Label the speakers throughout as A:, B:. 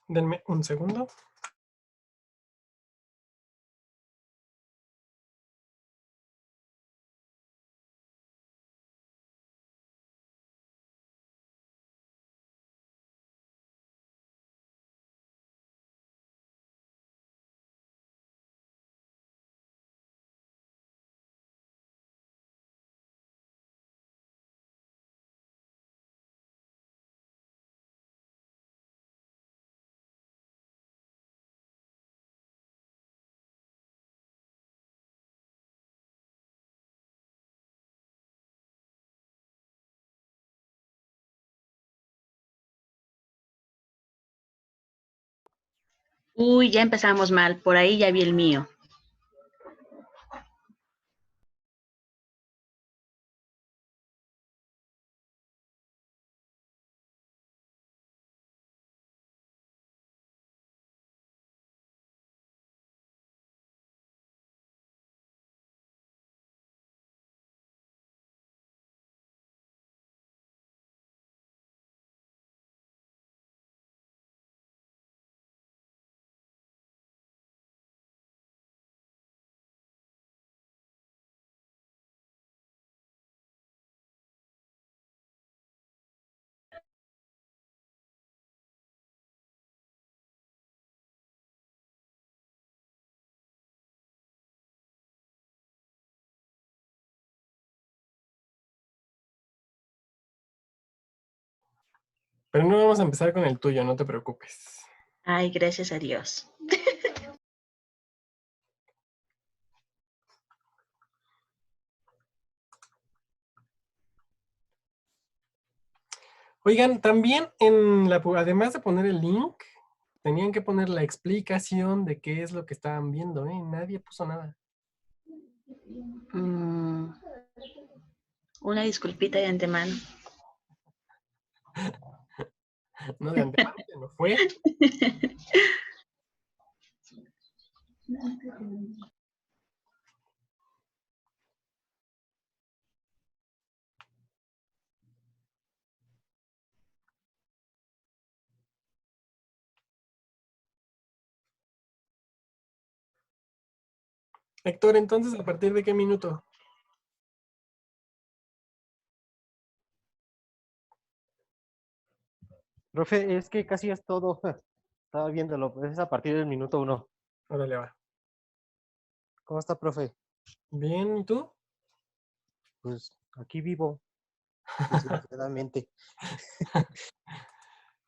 A: Denme un segundo.
B: Uy, ya empezamos mal. Por ahí ya vi el mío.
A: Pero no vamos a empezar con el tuyo, no te preocupes.
B: Ay, gracias a Dios.
A: Oigan, también además de poner el link, tenían que poner la explicación de qué es lo que estaban viendo, ¿eh? Nadie puso nada.
B: Una disculpita de antemano.
A: No de antemano, no fue. Héctor, entonces, ¿a partir de qué minuto?
C: Profe, es que casi es todo. Estaba viéndolo, pues es a partir del minuto 1.
A: Órale, va.
C: ¿Cómo está, profe?
A: Bien, ¿y tú?
C: Pues aquí vivo, desgraciadamente.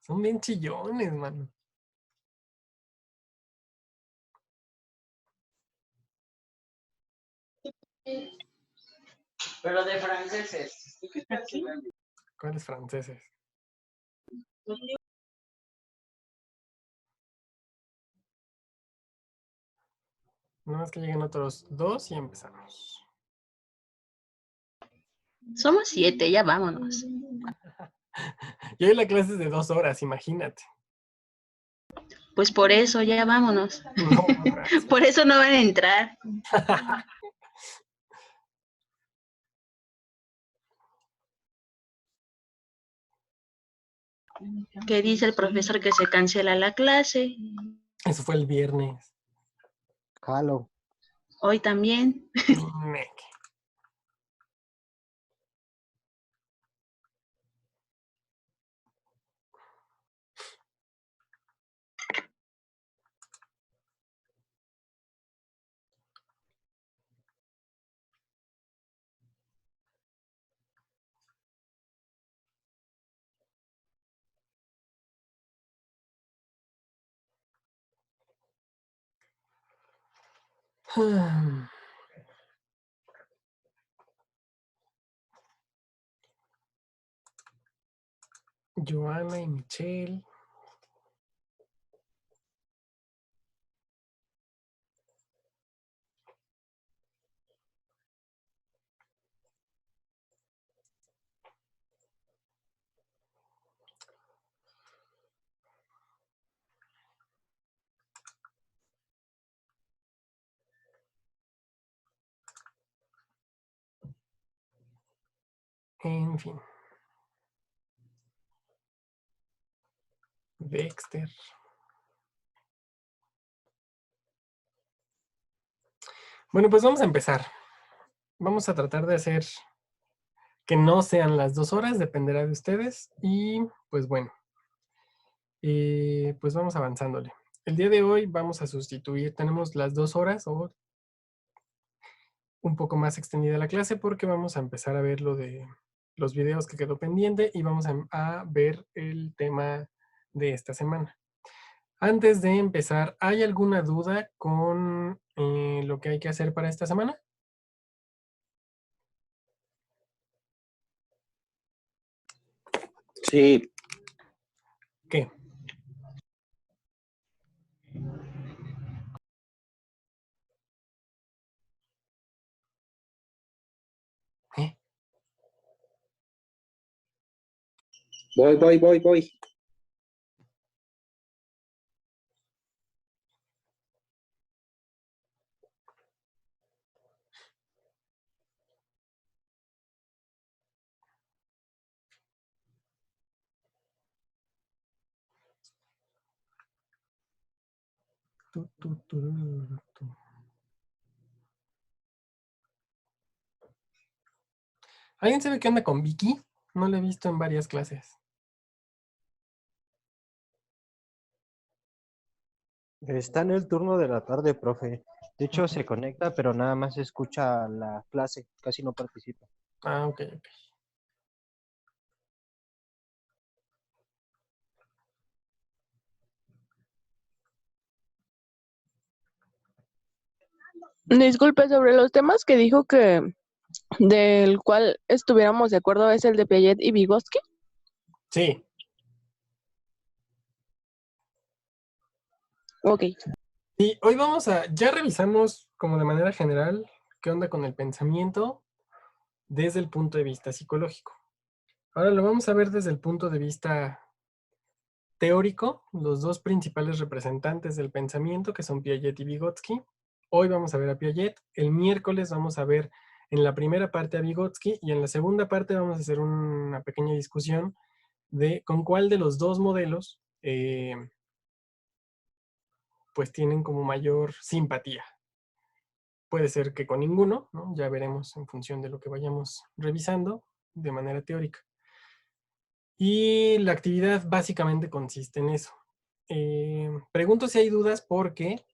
A: Son bien chillones, mano.
D: Pero de franceses.
A: ¿Cuáles franceses? Nada más que lleguen otros 2 y empezamos.
B: Somos 7, ya vámonos.
A: Y hoy la clase es de 2 horas, imagínate.
B: Pues por eso, ya vámonos.
A: No, gracias.
B: Por eso no van a entrar. ¿Qué dice el profesor que se cancela la clase?
A: Eso fue el viernes.
C: Jalo.
B: Hoy también.
A: Meque. Joana y Michelle. En fin. Dexter. Bueno, pues vamos a empezar. Vamos a tratar de hacer que no sean las 2 horas, dependerá de ustedes. Y pues bueno, pues vamos avanzándole. El día de hoy vamos a sustituir, tenemos las 2 horas o un poco más extendida la clase porque vamos a empezar a ver lo de los videos que quedó pendiente y vamos a ver el tema de esta semana. Antes de empezar, ¿hay alguna duda con lo que hay que hacer para esta semana?
E: Sí.
A: ¿Qué? ¿Eh?
E: Voy.
A: ¿Alguien sabe qué onda con Vicky? No la he visto en varias clases.
C: Está en el turno de la tarde, profe. De hecho, se conecta, pero nada más escucha la clase, casi no participa.
A: Ah, ok.
F: Disculpe, sobre los temas que dijo que del cual estuviéramos de acuerdo es el de Piaget y Vygotsky.
A: Sí.
F: Ok.
A: Y hoy ya revisamos como de manera general qué onda con el pensamiento desde el punto de vista psicológico. Ahora lo vamos a ver desde el punto de vista teórico, los dos principales representantes del pensamiento, que son Piaget y Vygotsky. Hoy vamos a ver a Piaget, el miércoles vamos a ver en la primera parte a Vygotsky y en la segunda parte vamos a hacer una pequeña discusión de con cuál de los dos modelos pues tienen como mayor simpatía. Puede ser que con ninguno, ¿no? Ya veremos en función de lo que vayamos revisando de manera teórica. Y la actividad básicamente consiste en eso. Pregunto si hay dudas porque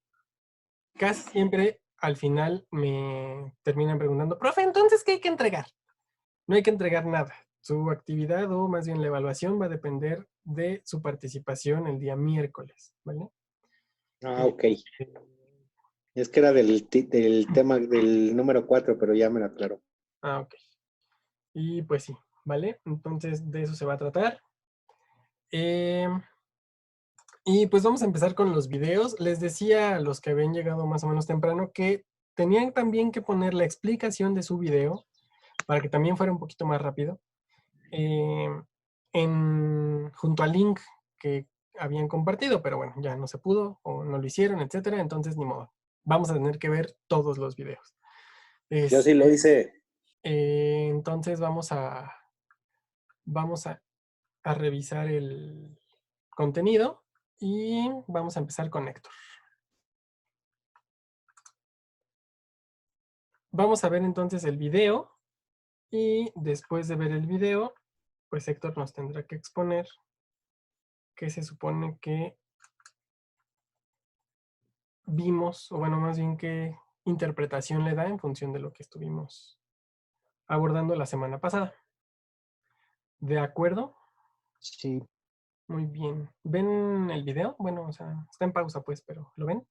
A: casi siempre al final me terminan preguntando, profe, entonces, ¿qué hay que entregar? No hay que entregar nada. Su actividad o más bien la evaluación va a depender de su participación el día miércoles, ¿vale?
E: Ah, ok. Es que era del tema del número 4, pero ya me lo aclaró.
A: Ah, ok. Y pues sí, ¿vale? Entonces de eso se va a tratar. Y pues vamos a empezar con los videos. Les decía a los que habían llegado más o menos temprano que tenían también que poner la explicación de su video para que también fuera un poquito más rápido junto al link que habían compartido, pero bueno, ya no se pudo o no lo hicieron, etcétera, entonces ni modo. Vamos a tener que ver todos los videos.
E: Yo sí lo hice.
A: Entonces vamos a revisar el contenido y vamos a empezar con Héctor. Vamos a ver entonces el video y después de ver el video, pues Héctor nos tendrá que exponer qué se supone que vimos, o bueno, más bien qué interpretación le da en función de lo que estuvimos abordando la semana pasada. ¿De acuerdo?
C: Sí.
A: Muy bien. ¿Ven el video? Bueno, o sea, está en pausa pues, pero ¿lo ven?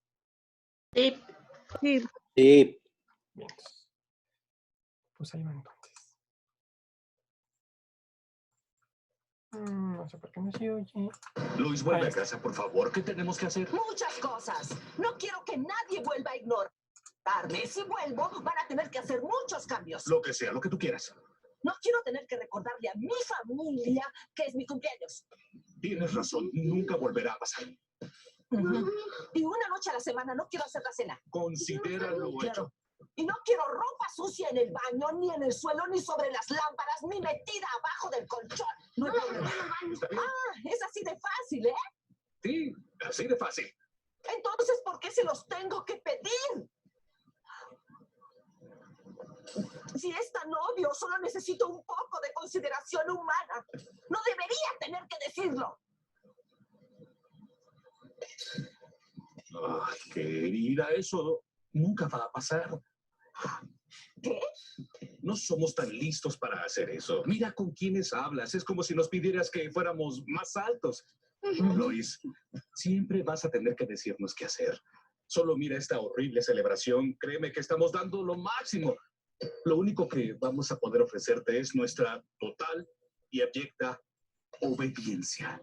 B: Sí.
E: Sí.
A: Bien. Pues ahí va entonces. No sé por qué no se oye.
G: Luis, vuelve a casa, por favor. ¿Qué tenemos que hacer?
H: Muchas cosas. No quiero que nadie vuelva a ignorarme. Si vuelvo, van a tener que hacer muchos cambios.
G: Lo que sea, lo que tú quieras.
H: No quiero tener que recordarle a mi familia que es mi cumpleaños.
G: Tienes razón. Nunca volverá a pasar.
H: Y una noche a la semana no quiero hacer la cena.
G: Considéralo hecho.
H: Y no quiero ropa sucia en el baño, ni en el suelo, ni sobre las lámparas, ni metida abajo del colchón. No hay problema. Es así de fácil, ¿eh?
G: Sí, así de fácil.
H: Entonces, ¿por qué se los tengo que pedir? Si es tan obvio, solo necesito un poco de consideración humana. No debería tener que decirlo.
G: Ay, querida, eso nunca va a pasar.
H: ¿Qué?
G: No somos tan listos para hacer eso. Mira con quiénes hablas. Es como si nos pidieras que fuéramos más altos. Lois, siempre vas a tener que decirnos qué hacer. Solo mira esta horrible celebración. Créeme que estamos dando lo máximo. Lo único que vamos a poder ofrecerte es nuestra total y abyecta obediencia.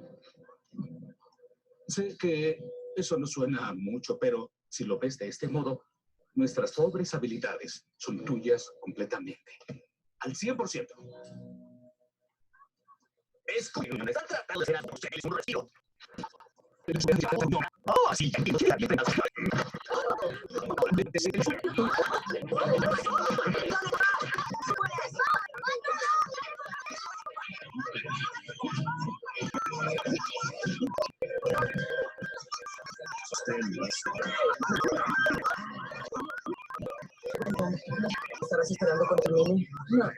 G: Sé que eso no suena mucho, pero si lo ves de este modo, nuestras pobres habilidades son tuyas completamente. Al 100%. Es como que me están tratando de hacer algo. Ustedes un retiro. Oh, sí, ya entiendo.
H: ¿Estarás esperando con tu niño? No.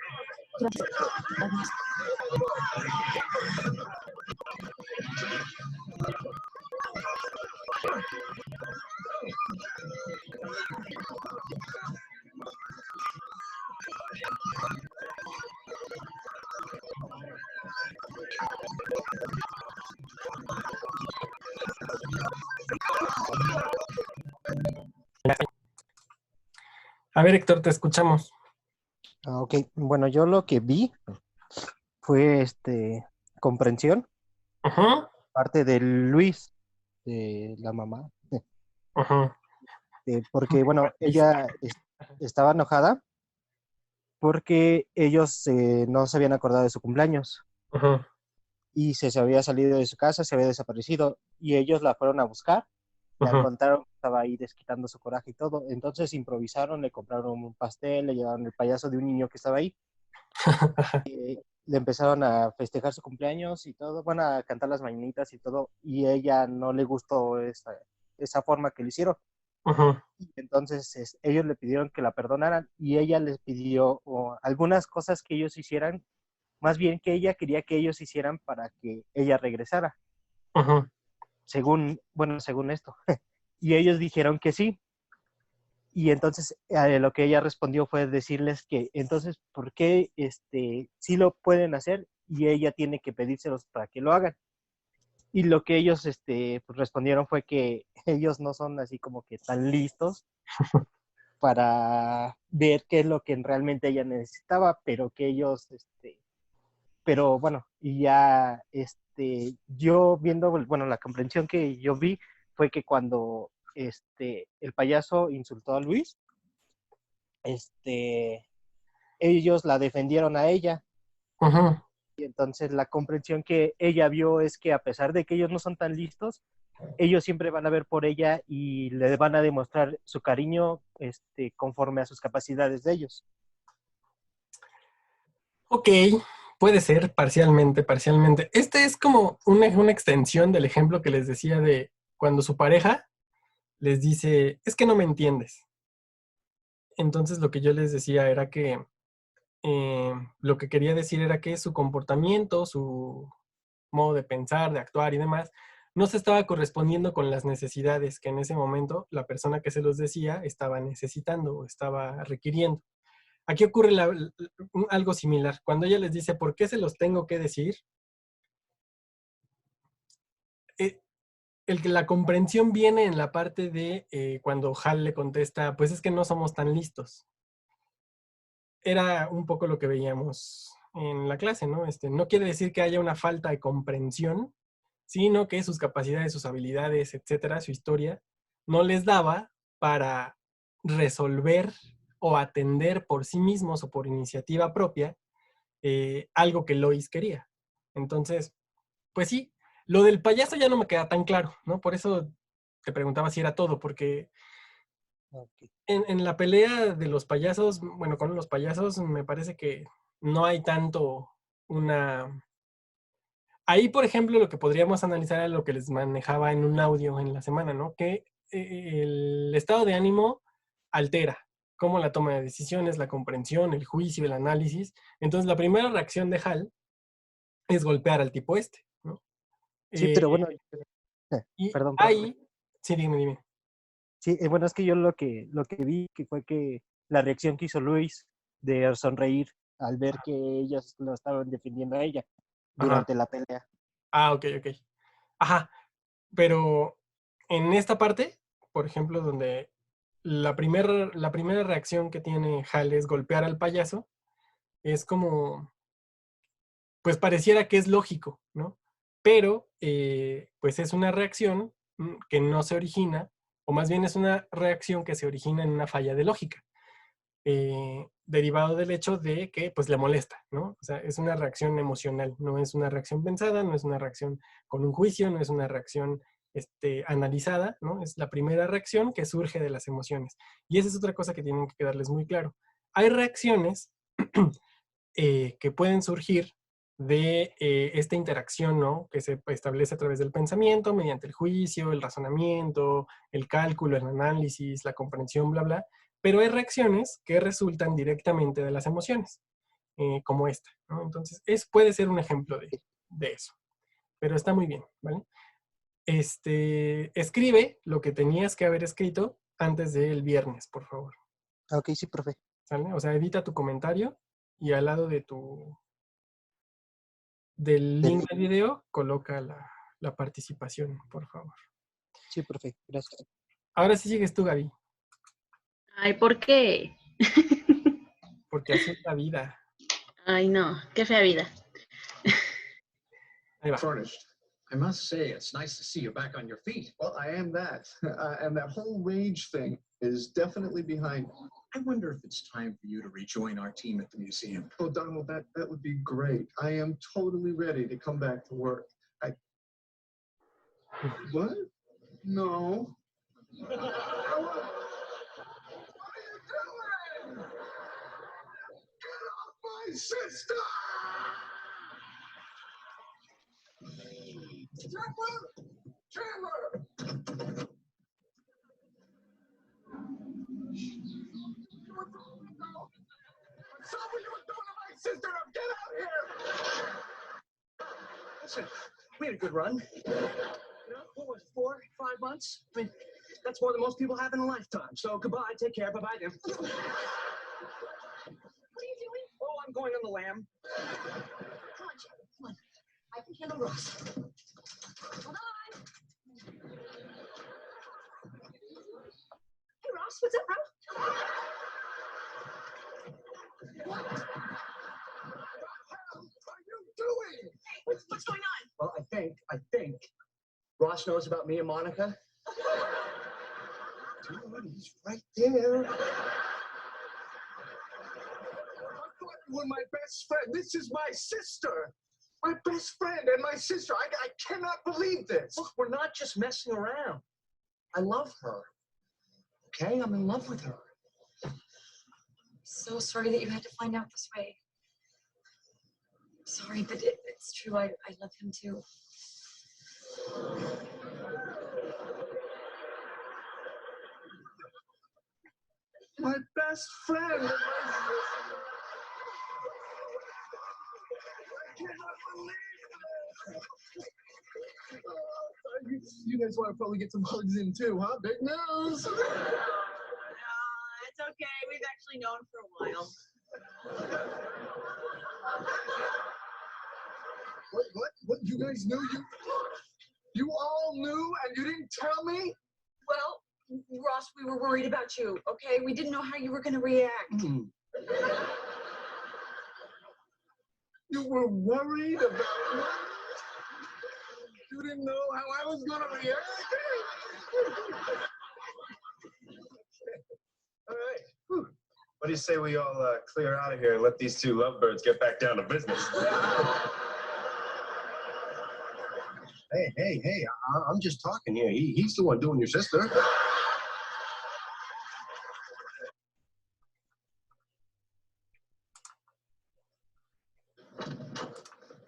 A: A ver, Héctor, te escuchamos.
C: Ok, bueno, yo lo que vi fue comprensión,
A: Ajá,
C: parte de Luis, de la mamá,
A: ajá.
C: porque, bueno, ella estaba enojada porque ellos no se habían acordado de su cumpleaños
A: Ajá.
C: y se había salido de su casa, se había desaparecido y ellos la fueron a buscar, la
A: Ajá.
C: encontraron, estaba ahí desquitando su coraje y todo, entonces improvisaron, le compraron un pastel, le llevaron el payaso de un niño que estaba ahí, le empezaron a festejar su cumpleaños y todo, bueno, a cantar las mañanitas y todo, y ella no le gustó esa forma que le hicieron.
A: Ajá.
C: Y entonces ellos le pidieron que la perdonaran y ella les pidió algunas cosas que ellos hicieran, más bien que ella quería que ellos hicieran para que ella regresara,
A: Ajá.
C: según esto. Y ellos dijeron que sí. Y entonces lo que ella respondió fue decirles que entonces, ¿por qué sí lo pueden hacer y ella tiene que pedírselos para que lo hagan? Y lo que ellos pues respondieron fue que ellos no son así como que tan listos para ver qué es lo que realmente ella necesitaba, pero que ellos, pero bueno, y ya yo viendo, bueno, la comprensión que yo vi fue que cuando el payaso insultó a Luis, ellos la defendieron a ella.
A: Ajá.
C: Y entonces la comprensión que ella vio es que a pesar de que ellos no son tan listos, ellos siempre van a ver por ella y le van a demostrar su cariño conforme a sus capacidades de ellos.
A: Ok, puede ser parcialmente, parcialmente. Este es como una extensión del ejemplo que les decía de cuando su pareja les dice, es que no me entiendes. Entonces lo que yo les decía era que lo que quería decir era que su comportamiento, su modo de pensar, de actuar y demás, no se estaba correspondiendo con las necesidades que en ese momento la persona que se los decía estaba necesitando o estaba requiriendo. Aquí ocurre algo similar. Cuando ella les dice, ¿por qué se los tengo que decir? La comprensión viene en la parte de cuando Hal le contesta, pues es que no somos tan listos. Era un poco lo que veíamos en la clase, ¿no? No quiere decir que haya una falta de comprensión, sino que sus capacidades, sus habilidades, etcétera, su historia, no les daba para resolver o atender por sí mismos o por iniciativa propia algo que Lois quería. Entonces, pues sí, lo del payaso ya no me queda tan claro, ¿no? Por eso te preguntaba si era todo, porque
C: Ok.
A: En la pelea de los payasos, bueno, con los payasos me parece que no hay tanto una... Ahí, por ejemplo, lo que podríamos analizar es lo que les manejaba en un audio en la semana, ¿no? Que el estado de ánimo altera cómo la toma de decisiones, la comprensión, el juicio, el análisis. Entonces, la primera reacción de Hal es golpear al tipo este, ¿no?
C: Sí, pero bueno,
A: Y
C: perdón, perdón.
A: ahí, sí, dime.
C: Sí, bueno, es que yo lo que vi que fue que la reacción que hizo Luis de sonreír al ver que ellos lo estaban defendiendo a ella
A: Ajá.
C: durante la pelea.
A: Ah, ok. Ajá, pero en esta parte, por ejemplo, donde la primera reacción que tiene Hal es golpear al payaso, es como, pues pareciera que es lógico, ¿no? Pero, pues es una reacción que no se origina, o más bien es una reacción que se origina en una falla de lógica, derivado del hecho de que, pues, le molesta, ¿no? O sea, es una reacción emocional, no es una reacción pensada, no es una reacción con un juicio, no es una reacción analizada, ¿no? Es la primera reacción que surge de las emociones. Y esa es otra cosa que tienen que quedarles muy claro. Hay reacciones que pueden surgir de esta interacción, ¿no? Que se establece a través del pensamiento, mediante el juicio, el razonamiento, el cálculo, el análisis, la comprensión, bla, bla. Pero hay reacciones que resultan directamente de las emociones, como esta, ¿no? Entonces, puede ser un ejemplo de eso. Pero está muy bien, ¿vale? Escribe lo que tenías que haber escrito antes del viernes, por favor.
C: Ok, sí, profe.
A: ¿Sale? O sea, edita tu comentario y al lado del link del video coloca la participación, por favor.
C: Sí, profe, gracias.
A: Ahora sí sigues tú, Gaby,
B: Ay, ¿por qué?
A: porque así es la vida.
B: Ay, no, qué fea vida.
A: Ahí va.
I: Furnished. I must say, it's nice to see you back on your feet. Well, I am that. And that whole rage thing is definitely behind me.
G: I wonder if it's time for you to rejoin our team at the museum.
I: Oh, Donald, that would be great. I am totally ready to come back to work. What? No. What are you doing? Get off my sister! Chandler! Stop what you were doing to my sister! Now get out here!
D: Listen, we had a good run. You know, what was it, 4, 5 months? I mean, that's more than most people have in a lifetime. So goodbye, take care, bye-bye, Jim. What are you doing? Oh, I'm going on the lam. Come on, Jerry, come on. I can handle Ross. Hold on. Hey, Ross, what's up, bro?
I: What the hell are you doing?
D: Hey, what's going on? Well, I think Ross knows about me and Monica.
I: Dude, he's right there. I thought you were my best friend. This is my sister. My best friend and my sister. I cannot believe this.
D: Look, we're not just messing around. I love her. Okay? I'm in love with her.
J: So sorry that you had to find out this way. Sorry, but it's true. I love him too.
I: My best friend and my sister. I cannot believe this. You guys want to probably get some hugs in too, huh? Big news.
K: It's okay. We've actually known for a while.
I: What? You guys knew? You all knew and you didn't tell me?
K: Well, Ross, we were worried about you, okay? We didn't know how you were going to react.
I: You were worried about me? You didn't know how I was going to react?
L: All right. Whew. What do you say we all clear out of here and let these two lovebirds get back down to business?
M: Hey, I'm just talking here. He's the one doing your sister.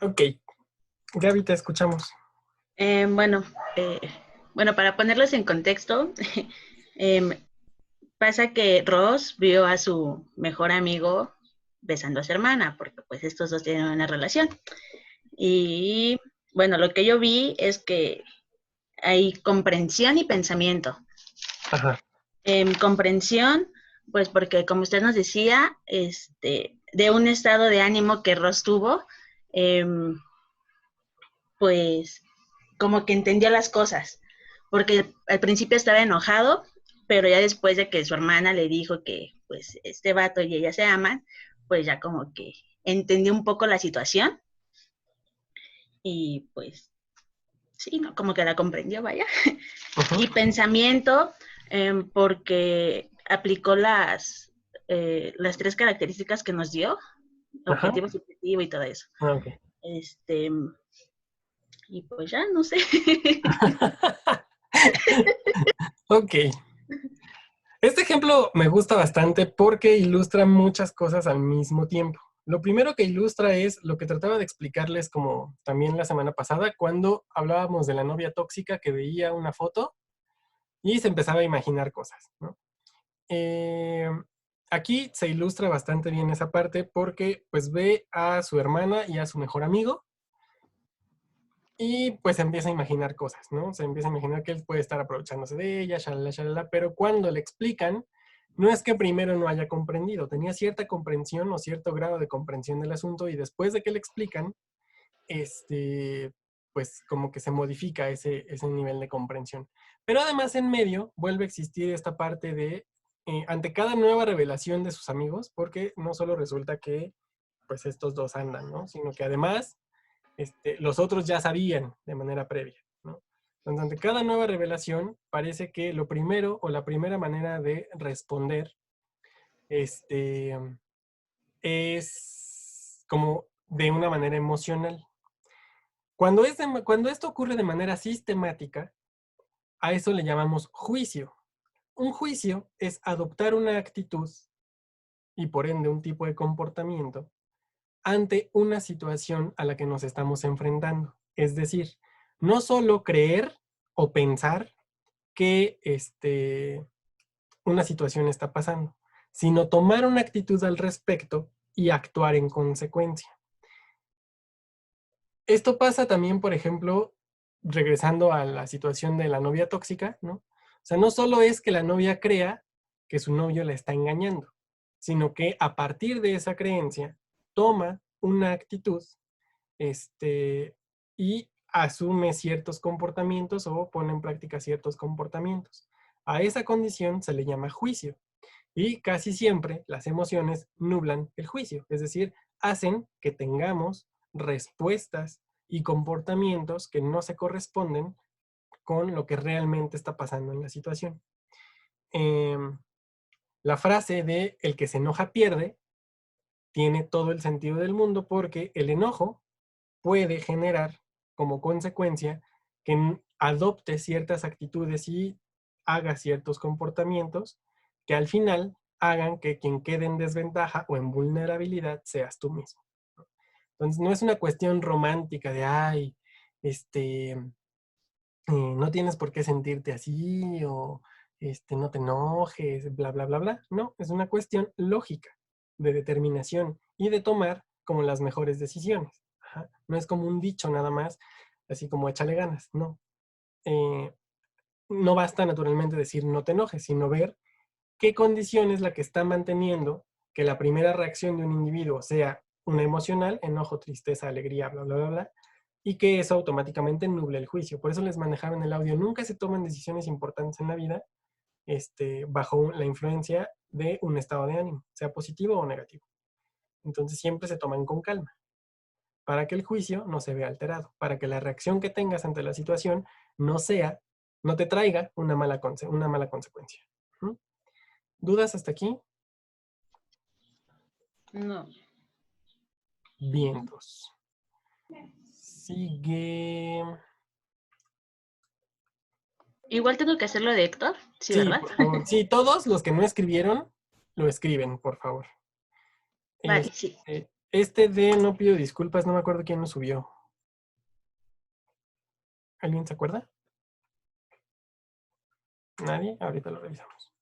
A: Ok. Gaby, te escuchamos.
B: Bueno, para ponerlos en contexto, em, pasa que Ross vio a su mejor amigo besando a su hermana, porque pues estos dos tienen una relación. Y bueno, lo que yo vi es que hay comprensión y pensamiento.
A: Ajá.
B: Comprensión, pues porque como usted nos decía, de un estado de ánimo que Ross tuvo, pues como que entendió las cosas, porque al principio estaba enojado, pero ya después de que su hermana le dijo que pues este vato y ella se aman, pues ya como que entendió un poco la situación y pues sí, ¿no? Como que la comprendió, vaya.
A: Ajá.
B: Y pensamiento, porque aplicó las 3 características que nos dio,
A: Ajá.
B: objetivo, subjetivo y todo eso.
A: Ah, ok.
B: Y pues ya, no sé.
A: Ok. Este ejemplo me gusta bastante porque ilustra muchas cosas al mismo tiempo. Lo primero que ilustra es lo que trataba de explicarles como también la semana pasada, cuando hablábamos de la novia tóxica que veía una foto y se empezaba a imaginar cosas, ¿no? Aquí se ilustra bastante bien esa parte porque pues ve a su hermana y a su mejor amigo y pues empieza a imaginar cosas, ¿no? Se empieza a imaginar que él puede estar aprovechándose de ella, shalala, shalala, pero cuando le explican, no es que primero no haya comprendido, tenía cierta comprensión o cierto grado de comprensión del asunto y después de que le explican, pues como que se modifica ese nivel de comprensión. Pero además en medio vuelve a existir esta parte de, ante cada nueva revelación de sus amigos, porque no solo resulta que pues estos dos andan, ¿no? Sino que además los otros ya sabían de manera previa, ¿no? Entonces, ante cada nueva revelación, parece que lo primero o la primera manera de responder es como de una manera emocional. Cuando esto ocurre de manera sistemática, a eso le llamamos juicio. Un juicio es adoptar una actitud y por ende un tipo de comportamiento ante una situación a la que nos estamos enfrentando. Es decir, no solo creer o pensar que una situación está pasando, sino tomar una actitud al respecto y actuar en consecuencia. Esto pasa también, por ejemplo, regresando a la situación de la novia tóxica, ¿no? O sea, no solo es que la novia crea que su novio la está engañando, sino que a partir de esa creencia toma una actitud y asume ciertos comportamientos o pone en práctica ciertos comportamientos. A esa condición se le llama juicio y casi siempre las emociones nublan el juicio, es decir, hacen que tengamos respuestas y comportamientos que no se corresponden con lo que realmente está pasando en la situación. La frase de el que se enoja pierde tiene todo el sentido del mundo porque el enojo puede generar como consecuencia que adopte ciertas actitudes y haga ciertos comportamientos que al final hagan que quien quede en desventaja o en vulnerabilidad seas tú mismo. Entonces no es una cuestión romántica de, ay, no tienes por qué sentirte así o no te enojes, bla, bla, bla, bla. No, es una cuestión lógica de determinación y de tomar como las mejores decisiones. Ajá. No es como un dicho nada más, así como échale ganas, no. No basta naturalmente decir no te enojes, sino ver qué condición es la que está manteniendo que la primera reacción de un individuo sea una emocional, enojo, tristeza, alegría, bla, bla, bla, bla, y que eso automáticamente nuble el juicio. Por eso les manejaron el audio. Nunca se toman decisiones importantes en la vida bajo la influencia de un estado de ánimo, sea positivo o negativo. Entonces siempre se toman con calma, para que el juicio no se vea alterado, para que la reacción que tengas ante la situación no te traiga una mala consecuencia. ¿Mm? ¿Dudas hasta aquí?
B: No.
A: Vientos. Sigue.
B: Igual tengo que hacerlo de Héctor, sí,
A: Sí,
B: ¿verdad?
A: por favor. Sí, todos los que no escribieron, lo escriben, por favor.
B: Vale, sí.
A: Este de no pido disculpas, no me acuerdo quién lo subió. ¿Alguien se acuerda? ¿Nadie? Ahorita lo revisamos.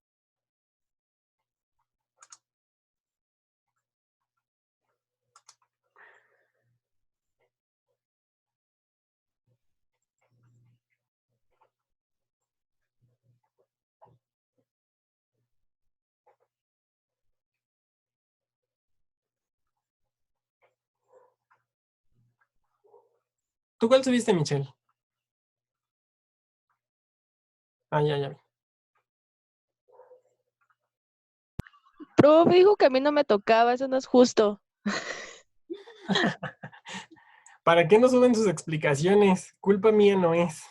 A: ¿Tú cuál subiste, Michelle? Ah, ya vi.
F: Prof dijo que a mí no me tocaba, eso no es justo.
A: ¿Para qué no suben sus explicaciones? Culpa mía no es.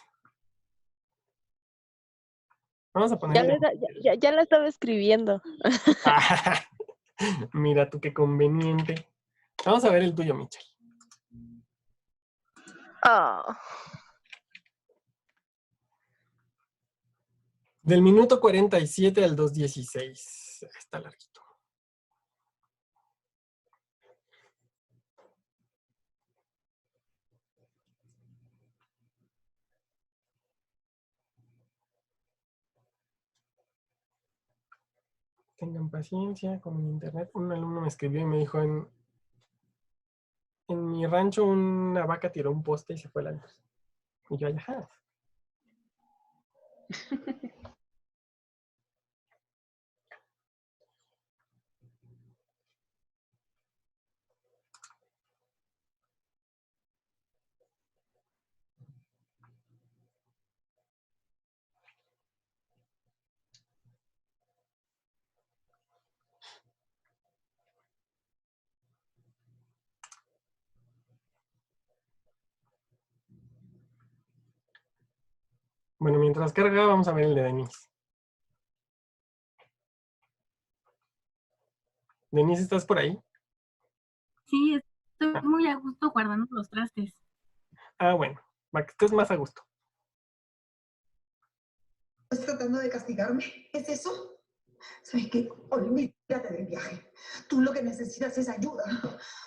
A: Vamos a ponerle.
F: Ya la estaba escribiendo.
A: Mira tú qué conveniente. Vamos a ver el tuyo, Michelle.
F: Ah.
A: Del minuto 47 al 2:16. Está larguito. Tengan paciencia con mi internet. Un alumno me escribió y me dijo, en mi rancho una vaca tiró un poste y se fue la luz. Y yo, ajá. Bueno, mientras carga, vamos a ver el de Denise. Denise, ¿estás por ahí?
M: Sí, estoy muy a gusto guardando los trastes.
A: Ah, bueno, para que estés más a gusto.
H: ¿Estás tratando de castigarme? ¿Es eso? ¿Sabes qué? Olvídate del viaje. Tú lo que necesitas es ayuda.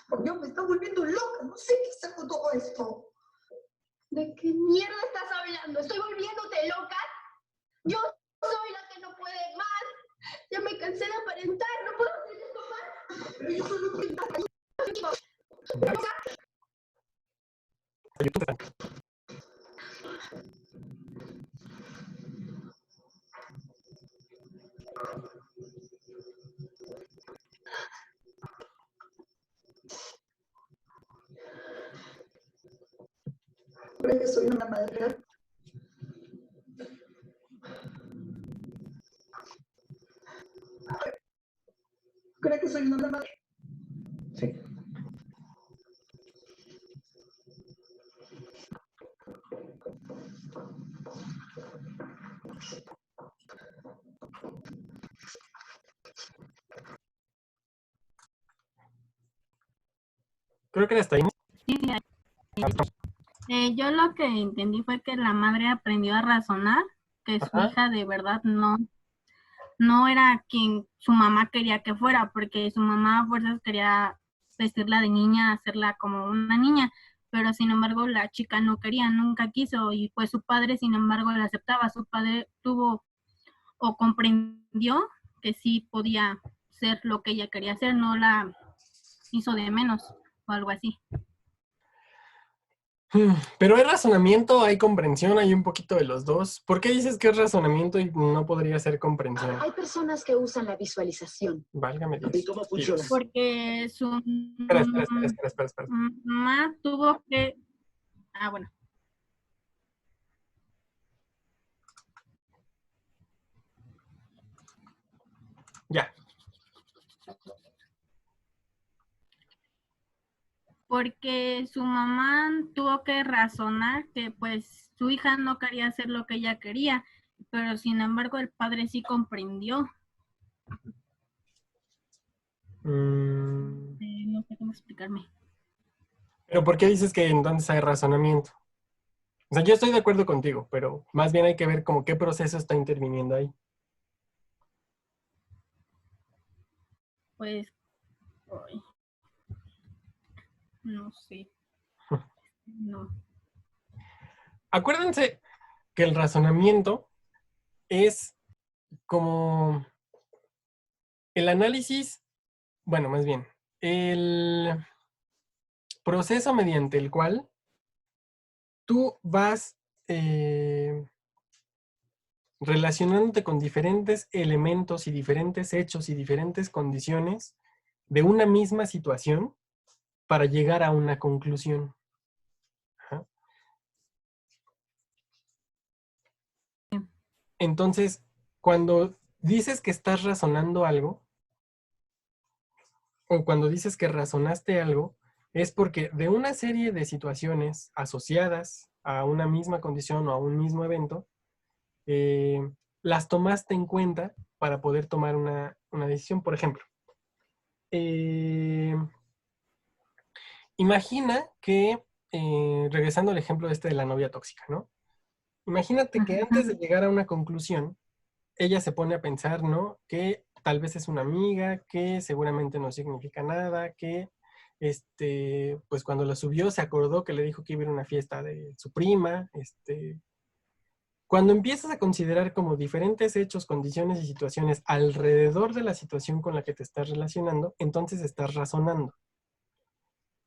H: Por Dios, me estás volviendo loca. No sé qué hacer con todo esto.
N: ¿De qué mierda estás hablando? ¿Estoy volviéndote loca? Yo soy la que no puede más. Ya me cansé de aparentar. No puedo hacer esto más.
H: Pero yo solo quiero ayuda. ¿Crees que soy una madre real? ¿Crees que soy una madre?
E: Sí.
A: Creo que hasta ahí.
M: Yo lo que entendí fue que la madre aprendió a razonar, que su hija de verdad no era quien su mamá quería que fuera, porque su mamá a fuerzas quería vestirla de niña, hacerla como una niña, pero sin embargo la chica no quería, nunca quiso, y pues su padre sin embargo la aceptaba. Su padre tuvo o comprendió que sí podía ser lo que ella quería hacer, no la hizo de menos o algo así.
A: Pero hay razonamiento, hay comprensión, hay un poquito de los dos. ¿Por qué dices que es razonamiento y no podría ser comprensión?
O: Hay personas que usan la visualización.
A: Válgame Dios.
O: ¿Y cómo funciona?
M: Porque su
A: Espera.
M: mamá tuvo que... Ah, bueno.
A: Ya.
M: Porque su mamá tuvo que razonar que pues su hija no quería hacer lo que ella quería, pero sin embargo el padre sí comprendió. No sé cómo explicarme.
A: Pero ¿por qué dices que entonces hay razonamiento? O sea, yo estoy de acuerdo contigo, pero más bien hay que ver como qué proceso está interviniendo ahí.
M: Pues... No sé. No.
A: Acuérdense que el razonamiento es como el análisis, bueno, más bien, el proceso mediante el cual tú vas relacionándote con diferentes elementos y diferentes hechos y diferentes condiciones de una misma situación para llegar a una conclusión. Ajá. Entonces, cuando dices que estás razonando algo, o cuando dices que razonaste algo, es porque de una serie de situaciones asociadas a una misma condición o a un mismo evento, las tomaste en cuenta para poder tomar una decisión. Por ejemplo, imagina que, regresando al ejemplo este de la novia tóxica, ¿no? Imagínate que antes de llegar a una conclusión, ella se pone a pensar, ¿no? Que tal vez es una amiga, que seguramente no significa nada, que pues cuando la subió se acordó que le dijo que iba a ir a una fiesta de su prima. Cuando empiezas a considerar como diferentes hechos, condiciones y situaciones alrededor de la situación con la que te estás relacionando, entonces estás razonando.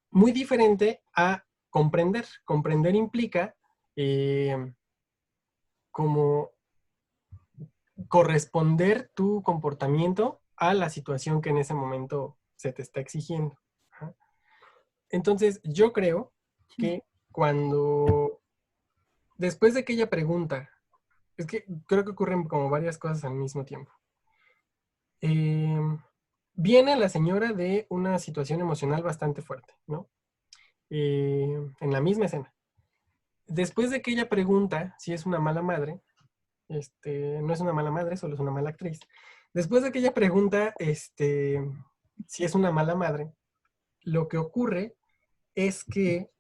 A: Muy diferente a comprender. Comprender implica como corresponder tu comportamiento a la situación que en ese momento se te está exigiendo. Ajá. Entonces, yo creo que cuando, después de que ella pregunta, es que creo que ocurren como varias cosas al mismo tiempo. Viene la señora de una situación emocional bastante fuerte, ¿no? En la misma escena. Después de que ella pregunta si es una mala madre, no es una mala madre, solo es una mala actriz. Después de que ella pregunta si es una mala madre, lo que ocurre es que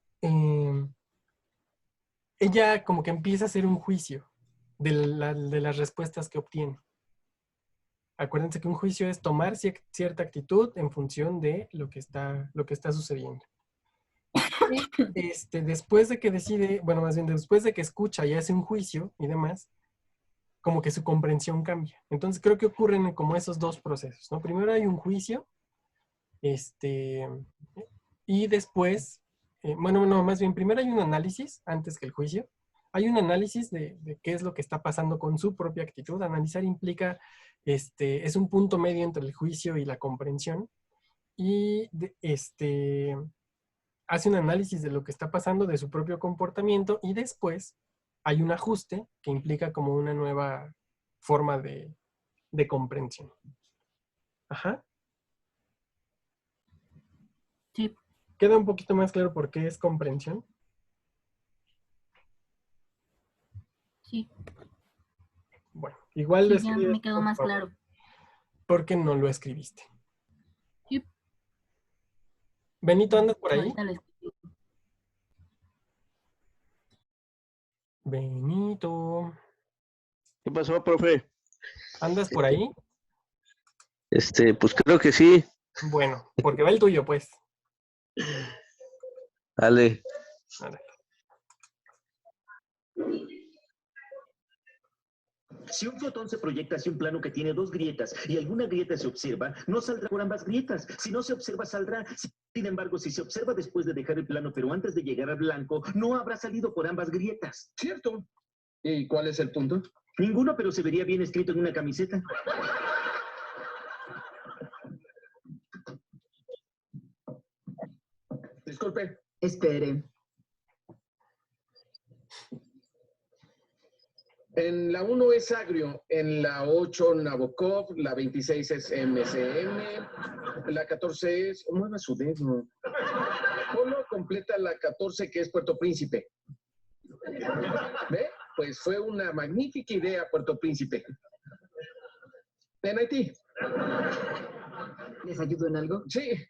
A: ella como que empieza a hacer un juicio de las respuestas que obtiene. Acuérdense que un juicio es tomar cierta actitud en función de lo que está sucediendo. Y después de que decide, bueno, más bien después de que escucha y hace un juicio y demás, como que su comprensión cambia. Entonces creo que ocurren como esos dos procesos, ¿no? Primero hay un juicio, y después, bueno, no, más bien primero hay un análisis antes que el juicio. Hay un análisis de qué es lo que está pasando con su propia actitud. Analizar implica, es un punto medio entre el juicio y la comprensión. Y hace un análisis de lo que está pasando, de su propio comportamiento, y después hay un ajuste que implica como una nueva forma de comprensión. Ajá.
M: Sí.
A: ¿Queda un poquito más claro por qué es comprensión?
M: Sí.
A: Bueno, igual
M: Sí, ya me quedó más claro.
A: Porque no lo escribiste.
M: Sí.
A: Benito, ¿andas por ahí?
M: Ahorita lo escribo.
A: Benito.
P: ¿Qué pasó, profe?
A: ¿Andas por ahí?
P: Pues creo que sí.
A: Bueno, porque va el tuyo, pues.
P: Dale.
A: Dale.
Q: Si un fotón se proyecta hacia un plano que tiene dos grietas y alguna grieta se observa, no saldrá por ambas grietas. Si no se observa, saldrá. Sin embargo, si se observa después de dejar el plano, pero antes de llegar al blanco, no habrá salido por ambas grietas.
I: Cierto. ¿Y cuál es el punto?
Q: Ninguno, pero se vería bien escrito en una camiseta.
I: Disculpe.
R: Espere.
I: En la 1 es Agrio, en la 8 Nabokov, la 26 es MCM, la 14 es... Mueva su dedo. Polo completa la 14 que es Puerto Príncipe. ¿Ve? Pues fue una magnífica idea Puerto Príncipe. En Haití.
R: ¿Les ayudo en algo?
I: Sí.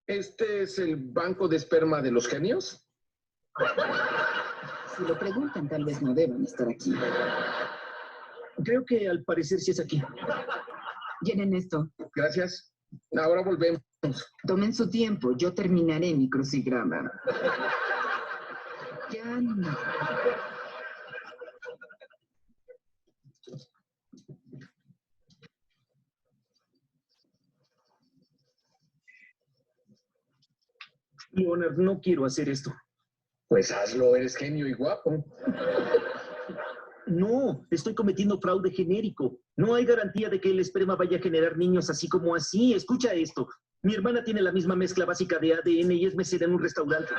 I: ¿Este es el banco de esperma de los genios?
R: Si lo preguntan, tal vez no deban estar aquí.
Q: Creo que al parecer sí es aquí.
R: Llenen esto.
I: Gracias. Ahora volvemos.
R: Tomen su tiempo, yo terminaré mi crucigrama. Ya no.
Q: Leonard, no quiero hacer esto.
I: Pues hazlo, eres genio y guapo.
Q: No, estoy cometiendo fraude genérico. No hay garantía de que el esperma vaya a generar niños así como así. Escucha esto. Mi hermana tiene la misma mezcla básica de ADN y es mesera en un restaurante.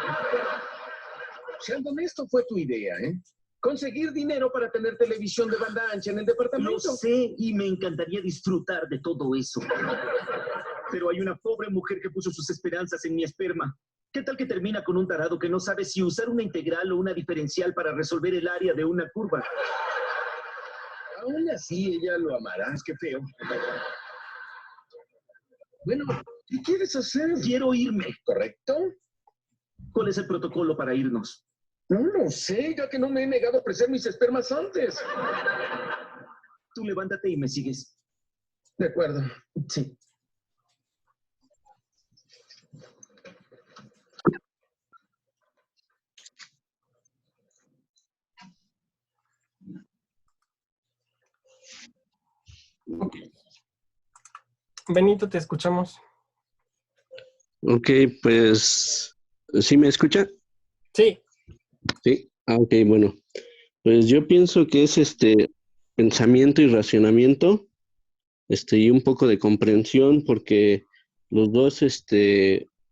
I: Sheldon, esto fue tu idea, ¿eh? Conseguir dinero para tener televisión de banda ancha en el departamento.
Q: Lo sé y me encantaría disfrutar de todo eso. Pero hay una pobre mujer que puso sus esperanzas en mi esperma. ¿Qué tal que termina con un tarado que no sabe si usar una integral o una diferencial para resolver el área de una curva?
I: Aún así, ella lo amará. Qué feo. Bueno, ¿qué quieres hacer?
Q: Quiero irme.
I: ¿Correcto?
Q: ¿Cuál es el protocolo para irnos?
I: No lo sé, ya que no me he negado a ofrecer mis espermas antes.
Q: Tú levántate y me sigues.
I: De acuerdo.
Q: Sí.
A: Okay. Benito, te escuchamos.
P: Ok, pues, ¿sí me escucha?
A: Sí.
P: Sí, ok, bueno. Pues yo pienso que es pensamiento y racionamiento, y un poco de comprensión, porque los dos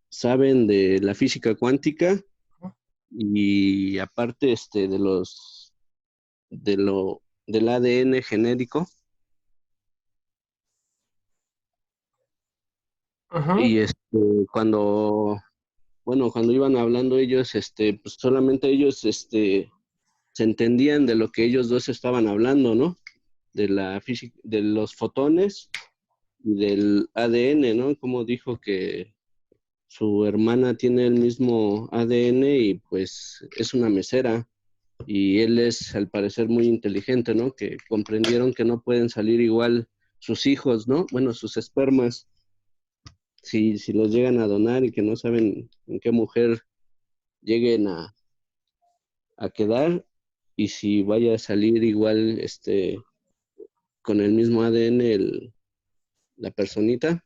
P: saben de la física cuántica y aparte del ADN genérico. Y cuando iban hablando ellos, pues solamente ellos se entendían de lo que ellos dos estaban hablando, ¿no? De la física, de los fotones y del ADN, ¿no? Como dijo que su hermana tiene el mismo ADN y pues es una mesera y él es al parecer muy inteligente, ¿no? Que comprendieron que no pueden salir igual sus hijos, ¿no? Bueno, sus espermas, si los llegan a donar y que no saben en qué mujer lleguen a quedar y si vaya a salir igual con el mismo ADN la personita.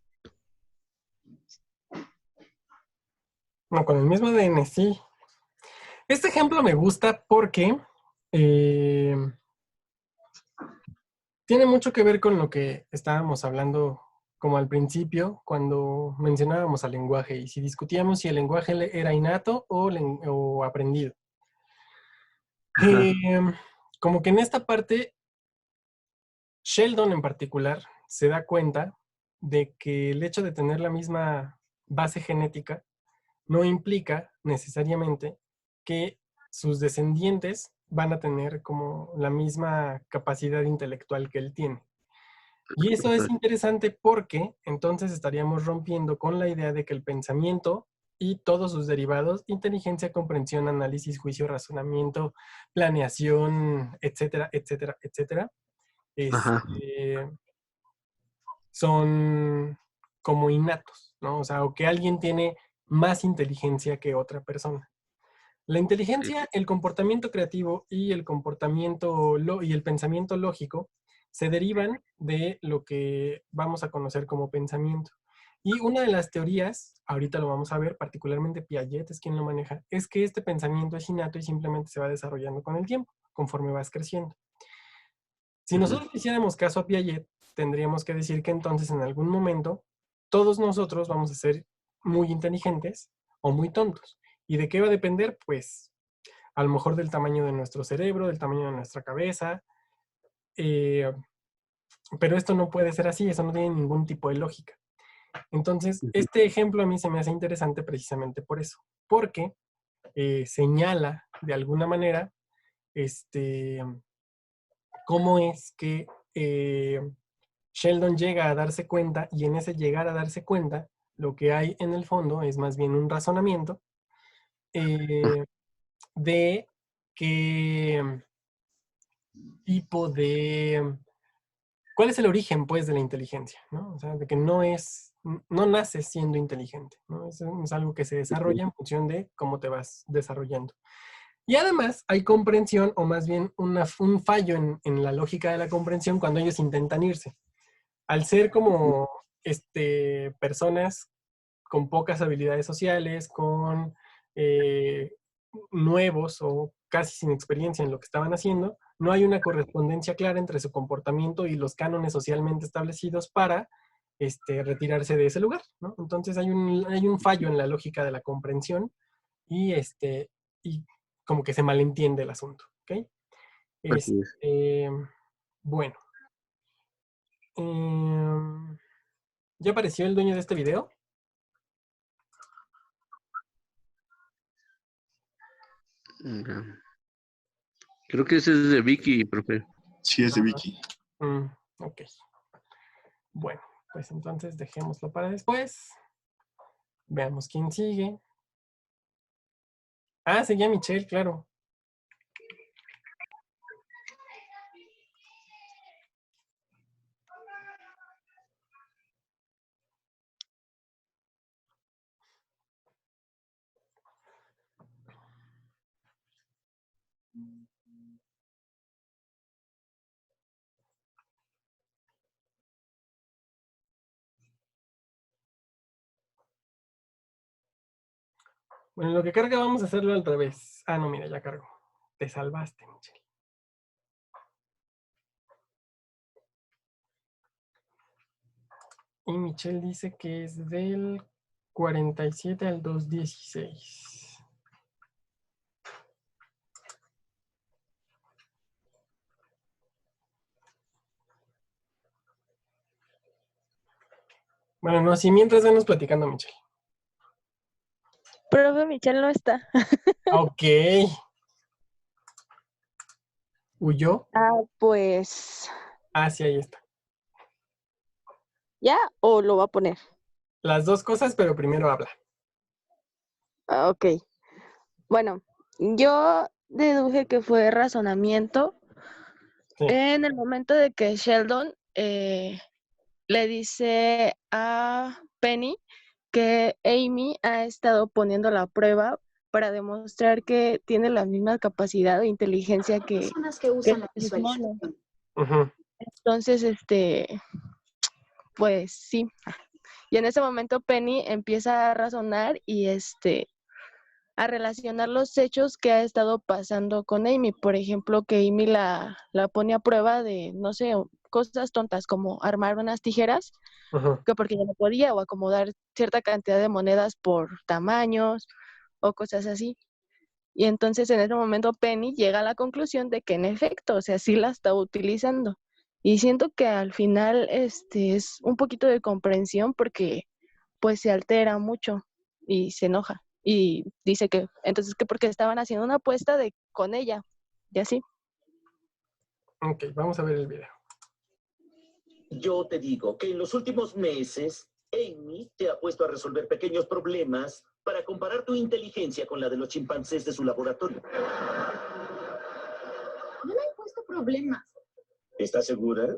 A: No, con el mismo ADN, sí. Este ejemplo me gusta porque tiene mucho que ver con lo que estábamos hablando como al principio, cuando mencionábamos al lenguaje y si discutíamos si el lenguaje era innato o aprendido. Como que en esta parte, Sheldon en particular se da cuenta de que el hecho de tener la misma base genética no implica necesariamente que sus descendientes van a tener como la misma capacidad intelectual que él tiene. Y eso es interesante porque entonces estaríamos rompiendo con la idea de que el pensamiento y todos sus derivados, inteligencia, comprensión, análisis, juicio, razonamiento, planeación, etcétera, etcétera, etcétera, son como innatos, ¿no? O sea, o que alguien tiene más inteligencia que otra persona. La inteligencia, el comportamiento creativo y el comportamiento y el pensamiento lógico se derivan de lo que vamos a conocer como pensamiento. Y una de las teorías, ahorita lo vamos a ver, particularmente Piaget es quien lo maneja, es que este pensamiento es innato y simplemente se va desarrollando con el tiempo, conforme vas creciendo. Si nosotros hiciéramos caso a Piaget, tendríamos que decir que entonces en algún momento todos nosotros vamos a ser muy inteligentes o muy tontos. ¿Y de qué va a depender? Pues a lo mejor del tamaño de nuestro cerebro, del tamaño de nuestra cabeza. Pero esto no puede ser así, eso no tiene ningún tipo de lógica. Entonces, este ejemplo a mí se me hace interesante precisamente por eso. Porque señala de alguna manera cómo es que Sheldon llega a darse cuenta y en ese llegar a darse cuenta lo que hay en el fondo es más bien un razonamiento de qué tipo de... ¿Cuál es el origen, pues, de la inteligencia? ¿No? O sea, de que no es no naces siendo inteligente, ¿no? Es algo que se desarrolla en función de cómo te vas desarrollando. Y además hay comprensión, o más bien un fallo en la lógica de la comprensión cuando ellos intentan irse. Al ser como personas con pocas habilidades sociales, con nuevos o casi sin experiencia en lo que estaban haciendo, no hay una correspondencia clara entre su comportamiento y los cánones socialmente establecidos para retirarse de ese lugar, ¿no? Entonces hay un fallo en la lógica de la comprensión y como que se malentiende el asunto, ¿ok?
P: Así es.
A: Bueno. ¿Ya apareció el dueño de este video?
P: Creo que ese es de Vicky, profe.
S: Sí, es de Vicky.
A: Ok. Bueno, pues entonces dejémoslo para después. Veamos quién sigue. Ah, seguía Michelle, claro. Bueno, en lo que carga vamos a hacerlo al revés. Ah, no, mira, ya cargo. Te salvaste, Michelle. Y Michelle dice que es del 47 al 216. Bueno, no, si mientras venos platicando, Michelle.
F: Profe, Michelle no está.
A: Ok. ¿Huyó?
F: Ah, pues.
A: Ah, sí, ahí está.
F: ¿Ya o lo va a poner?
A: Las dos cosas, pero primero habla.
F: Ah, ok. Bueno, yo deduje que fue razonamiento en el momento de que Sheldon le dice a Penny que Amy ha estado poniendo la prueba para demostrar que tiene la misma capacidad de inteligencia que
O: Personas que usan la
F: sus monos.
O: visualización.
F: Entonces, pues sí. Y en ese momento Penny empieza a razonar y a relacionar los hechos que ha estado pasando con Amy. Por ejemplo, que Amy la pone a prueba de, no sé, cosas tontas como armar unas tijeras, que porque ya no podía, o acomodar cierta cantidad de monedas por tamaños o cosas así. Y entonces en ese momento Penny llega a la conclusión de que en efecto, o sea, sí la está utilizando. Y siento que al final es un poquito de comprensión porque pues se altera mucho y se enoja. Y dice que entonces que porque estaban haciendo una apuesta con ella y así.
A: Ok, vamos a ver el video.
Q: Yo te digo que en los últimos meses, Amy te ha puesto a resolver pequeños problemas para comparar tu inteligencia con la de los chimpancés de su laboratorio.
N: No me he puesto problemas.
Q: ¿Estás segura?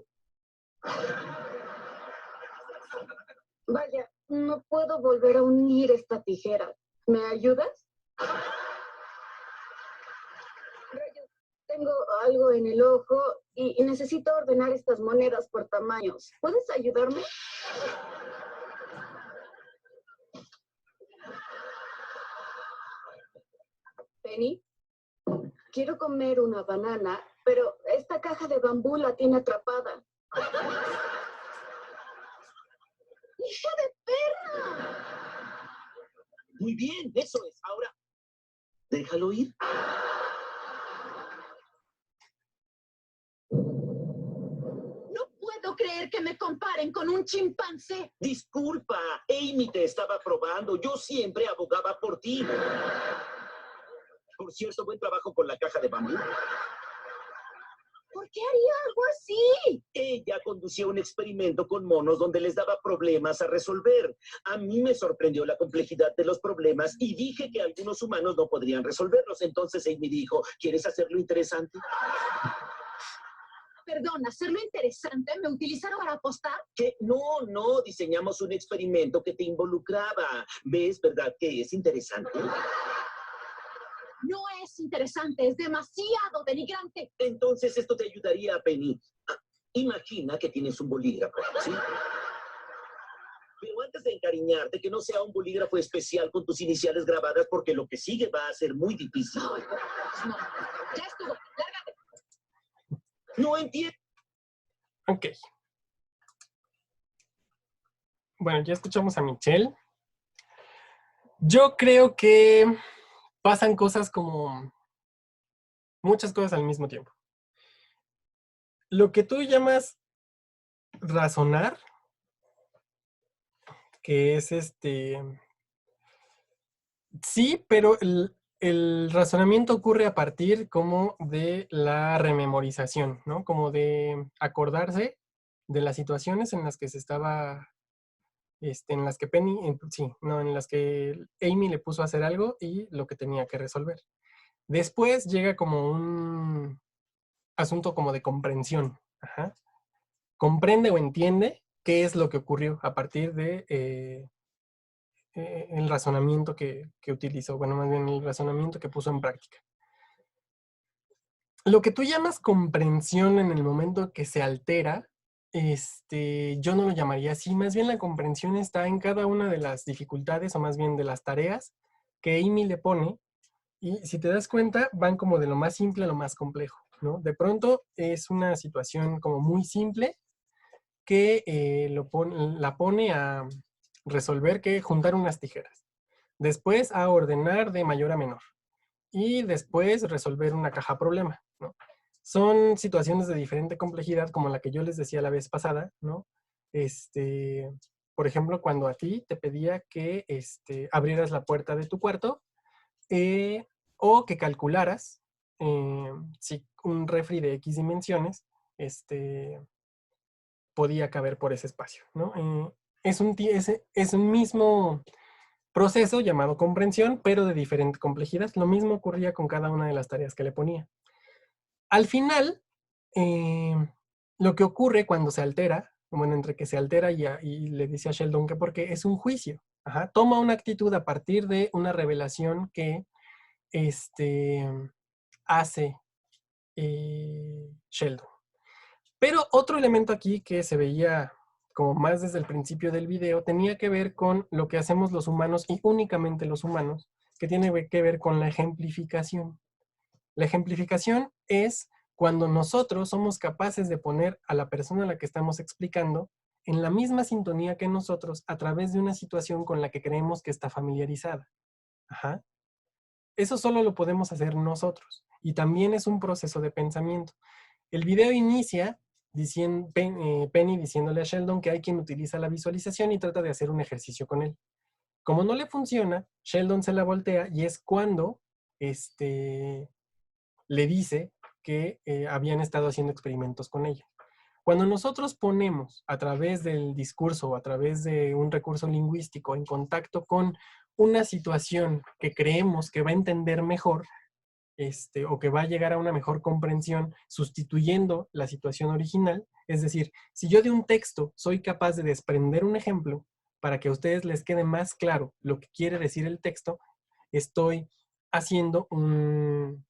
N: Vaya, no puedo volver a unir esta tijera. ¿Me ayudas? Rayos, tengo algo en el ojo y necesito ordenar estas monedas por tamaños. ¿Puedes ayudarme? Penny, quiero comer una banana, pero esta caja de bambú la tiene atrapada. ¡Hija de perra!
Q: Muy bien, eso es. Ahora, déjalo ir.
N: No puedo creer que me comparen con un chimpancé.
Q: Disculpa, Amy te estaba probando. Yo siempre abogaba por ti. Por cierto, buen trabajo con la caja de bambú.
N: ¿Por qué haría algo así?
Q: Ella conducía un experimento con monos donde les daba problemas a resolver. A mí me sorprendió la complejidad de los problemas y dije que algunos humanos no podrían resolverlos. Entonces Amy dijo, ¿quieres hacerlo interesante?
O: perdón, hacerlo interesante, me utilizaron para apostar.
Q: ¿Qué? No, diseñamos un experimento que te involucraba. ¿Ves, verdad, que es interesante?
O: No es interesante, es demasiado denigrante.
Q: Entonces esto te ayudaría, Penny. Imagina que tienes un bolígrafo, ¿sí? Pero antes de encariñarte, que no sea un bolígrafo especial con tus iniciales grabadas, porque lo que sigue va a ser muy difícil.
O: No, ya estuvo, lárgate.
Q: No entiendo.
A: Ok. Bueno, ya escuchamos a Michelle. Yo creo que pasan cosas como muchas cosas al mismo tiempo. Lo que tú llamas razonar, que es sí, pero el razonamiento ocurre a partir como de la rememorización, ¿no? Como de acordarse de las situaciones en las que se estaba, en las que en las que Amy le puso a hacer algo y lo que tenía que resolver. Después llega como un asunto como de comprensión. Ajá. Comprende o entiende qué es lo que ocurrió a partir de el razonamiento que utilizó, bueno, más bien el razonamiento que puso en práctica. Lo que tú llamas comprensión en el momento que se altera, yo no lo llamaría así, más bien la comprensión está en cada una de las dificultades, o más bien de las tareas que Amy le pone, y si te das cuenta, van como de lo más simple a lo más complejo, ¿no? De pronto es una situación como muy simple que la pone a resolver que juntar unas tijeras. Después a ordenar de mayor a menor. Y después resolver una caja problema, ¿no? Son situaciones de diferente complejidad, como la que yo les decía la vez pasada, ¿no? Por ejemplo, cuando a ti te pedía que abrieras la puerta de tu cuarto o que calcularas si un refri de X dimensiones podía caber por ese espacio, ¿no? Es un mismo proceso llamado comprensión, pero de diferente complejidad. Lo mismo ocurría con cada una de las tareas que le ponía. Al final, lo que ocurre cuando se altera, bueno, entre que se altera y le dice a Sheldon que porque es un juicio. Ajá, toma una actitud a partir de una revelación que hace Sheldon. Pero otro elemento aquí que se veía como más desde el principio del video, tenía que ver con lo que hacemos los humanos y únicamente los humanos, que tiene que ver con la ejemplificación. La ejemplificación es cuando nosotros somos capaces de poner a la persona a la que estamos explicando en la misma sintonía que nosotros a través de una situación con la que creemos que está familiarizada. Ajá. Eso solo lo podemos hacer nosotros y también es un proceso de pensamiento. El video inicia Penny diciéndole a Sheldon que hay quien utiliza la visualización y trata de hacer un ejercicio con él. Como no le funciona, Sheldon se la voltea y es cuando le dice que habían estado haciendo experimentos con ella. Cuando nosotros ponemos a través del discurso o a través de un recurso lingüístico en contacto con una situación que creemos que va a entender mejor, o que va a llegar a una mejor comprensión sustituyendo la situación original. Es decir, si yo de un texto soy capaz de desprender un ejemplo para que a ustedes les quede más claro lo que quiere decir el texto, estoy haciendo un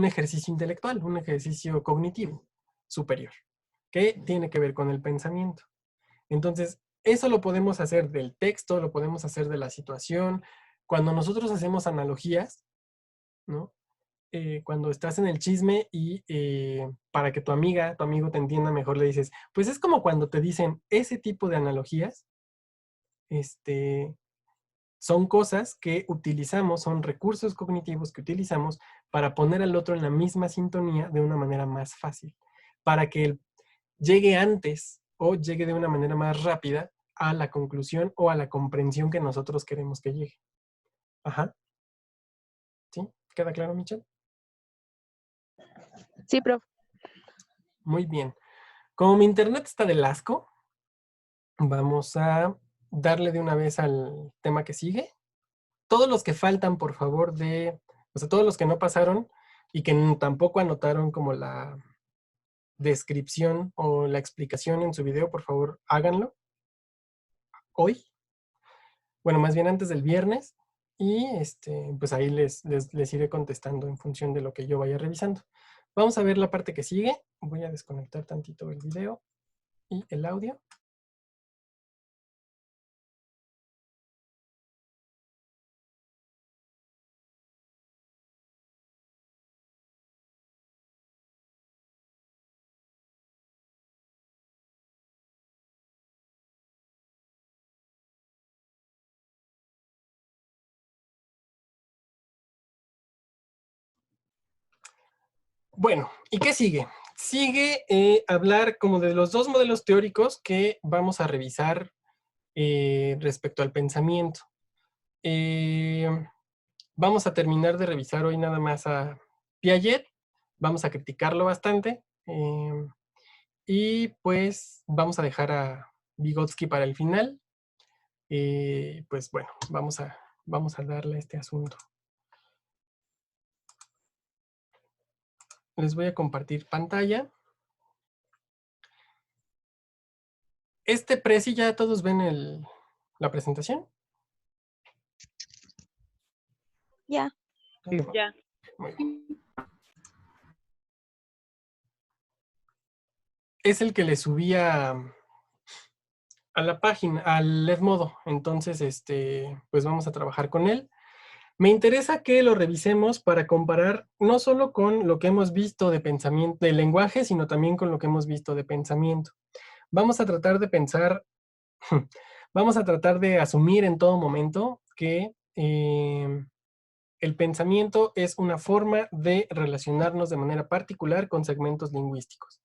A: ejercicio intelectual, un ejercicio cognitivo superior, que tiene que ver con el pensamiento. Entonces, eso lo podemos hacer del texto, lo podemos hacer de la situación. Cuando nosotros hacemos analogías, ¿no? Cuando estás en el chisme y para que tu amiga, tu amigo te entienda mejor, le dices, pues es como cuando te dicen ese tipo de analogías, son cosas que utilizamos, son recursos cognitivos que utilizamos para poner al otro en la misma sintonía de una manera más fácil, para que él llegue antes o llegue de una manera más rápida a la conclusión o a la comprensión que nosotros queremos que llegue. Ajá. ¿Sí? ¿Queda claro, Michelle?
F: Sí, profe.
A: Muy bien. Como mi internet está del asco, vamos a darle de una vez al tema que sigue. Todos los que faltan, por favor, todos los que no pasaron y que tampoco anotaron como la descripción o la explicación en su video, por favor, háganlo hoy. Bueno, más bien antes del viernes. Y pues ahí les iré contestando en función de lo que yo vaya revisando. Vamos a ver la parte que sigue. Voy a desconectar tantito el video y el audio. Bueno, ¿y qué sigue? Sigue hablar como de los dos modelos teóricos que vamos a revisar respecto al pensamiento. Vamos a terminar de revisar hoy nada más a Piaget. Vamos a criticarlo bastante. Y pues vamos a dejar a Vygotsky para el final. Pues bueno, vamos a darle a este asunto. Les voy a compartir pantalla. Prezi, ¿ya todos ven la presentación?
S: Ya.
A: Ya. Muy bien. Es el que le subía a la página, al Edmodo. Entonces, pues vamos a trabajar con él. Me interesa que lo revisemos para comparar no solo con lo que hemos visto de pensamiento, de lenguaje, sino también con lo que hemos visto de pensamiento. Vamos a tratar de pensar, vamos a tratar de asumir en todo momento que el pensamiento es una forma de relacionarnos de manera particular con segmentos lingüísticos.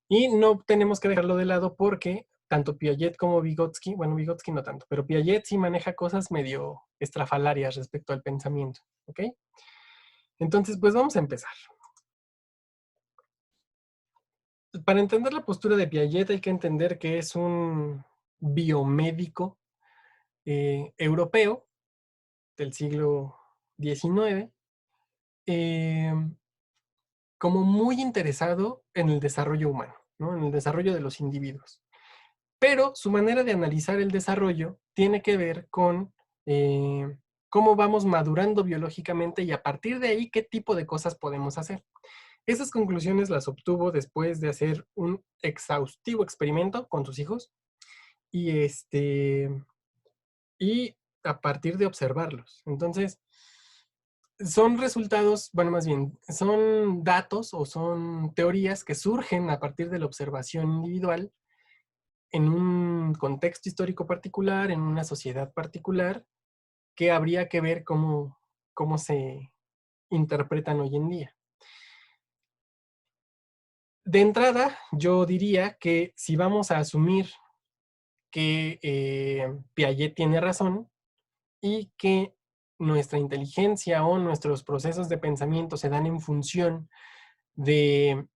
A: Y no tenemos que dejarlo de lado porque tanto Piaget como Vygotsky, bueno, Vygotsky no tanto, pero Piaget sí maneja cosas medio estrafalarias respecto al pensamiento, ¿ok? Entonces, pues vamos a empezar. Para entender la postura de Piaget hay que entender que es un biomédico europeo del siglo XIX, como muy interesado en el desarrollo humano, ¿no? En el desarrollo de los individuos. Pero su manera de analizar el desarrollo tiene que ver con cómo vamos madurando biológicamente y a partir de ahí qué tipo de cosas podemos hacer. Esas conclusiones las obtuvo después de hacer un exhaustivo experimento con sus hijos y a partir de observarlos. Entonces, son resultados, bueno, más bien, son datos o son teorías que surgen a partir de la observación individual en un contexto histórico particular, en una sociedad particular, que habría que ver cómo se interpretan hoy en día. De entrada, yo diría que si vamos a asumir que Piaget tiene razón y que nuestra inteligencia o nuestros procesos de pensamiento se dan en función de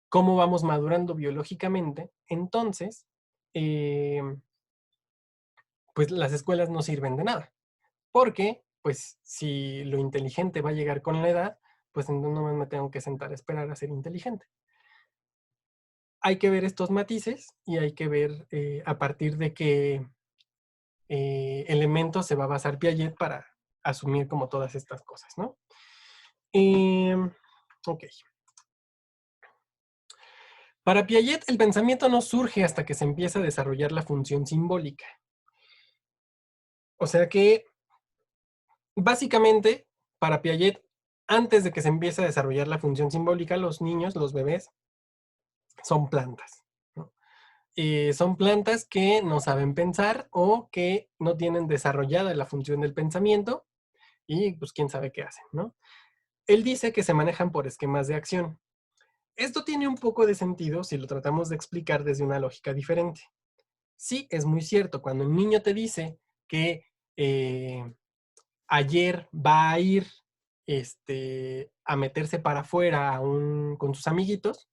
A: cómo vamos madurando biológicamente, entonces, pues las escuelas no sirven de nada. Porque, pues, si lo inteligente va a llegar con la edad, pues entonces no me tengo que sentar a esperar a ser inteligente. Hay que ver estos matices y hay que ver a partir de qué elementos se va a basar Piaget para asumir como todas estas cosas, ¿no? Ok. Para Piaget, el pensamiento no surge hasta que se empieza a desarrollar la función simbólica. O sea que, básicamente, para Piaget, antes de que se empiece a desarrollar la función simbólica, los niños, los bebés, son plantas, ¿no? Son plantas que no saben pensar o que no tienen desarrollada la función del pensamiento y pues quién sabe qué hacen, ¿no? Él dice que se manejan por esquemas de acción. Esto tiene un poco de sentido si lo tratamos de explicar desde una lógica diferente. Sí, es muy cierto, cuando el niño te dice que ayer va a ir a meterse para afuera con sus amiguitos,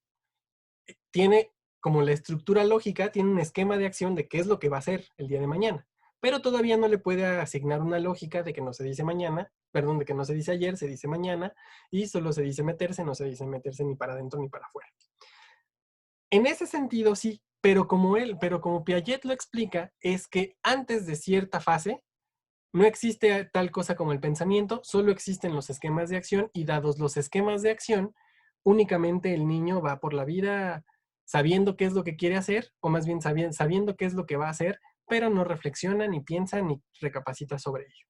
A: tiene como la estructura lógica, tiene un esquema de acción de qué es lo que va a hacer el día de mañana. pero todavía no le puede asignar una lógica de que no se dice mañana, perdón, de que no se dice ayer, se dice mañana, y solo se dice meterse, no se dice meterse ni para adentro ni para afuera. En ese sentido, sí, pero como Piaget lo explica, es que antes de cierta fase, no existe tal cosa como el pensamiento, solo existen los esquemas de acción, y dados los esquemas de acción, únicamente el niño va por la vida sabiendo qué es lo que quiere hacer, o más bien sabiendo qué es lo que va a hacer, pero no reflexiona, ni piensa, ni recapacita sobre ello.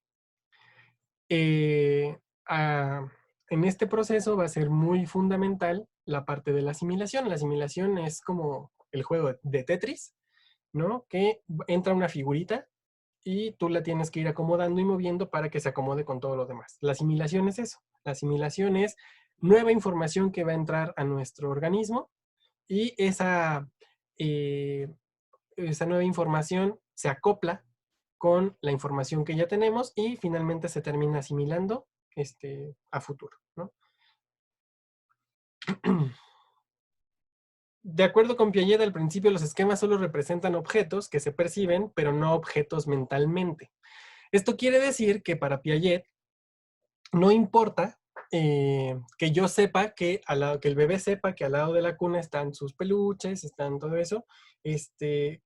A: En este proceso va a ser muy fundamental la parte de la asimilación. La asimilación es como el juego de Tetris, ¿no? Que entra una figurita y tú la tienes que ir acomodando y moviendo para que se acomode con todo lo demás. La asimilación es eso. La asimilación es nueva información que va a entrar a nuestro organismo, y esa nueva información se acopla con la información que ya tenemos y finalmente se termina asimilando a futuro, ¿no? De acuerdo con Piaget, al principio los esquemas solo representan objetos que se perciben, pero no objetos mentalmente. Esto quiere decir que para Piaget no importa que yo sepa que el bebé sepa que al lado de la cuna están sus peluches, están todo eso,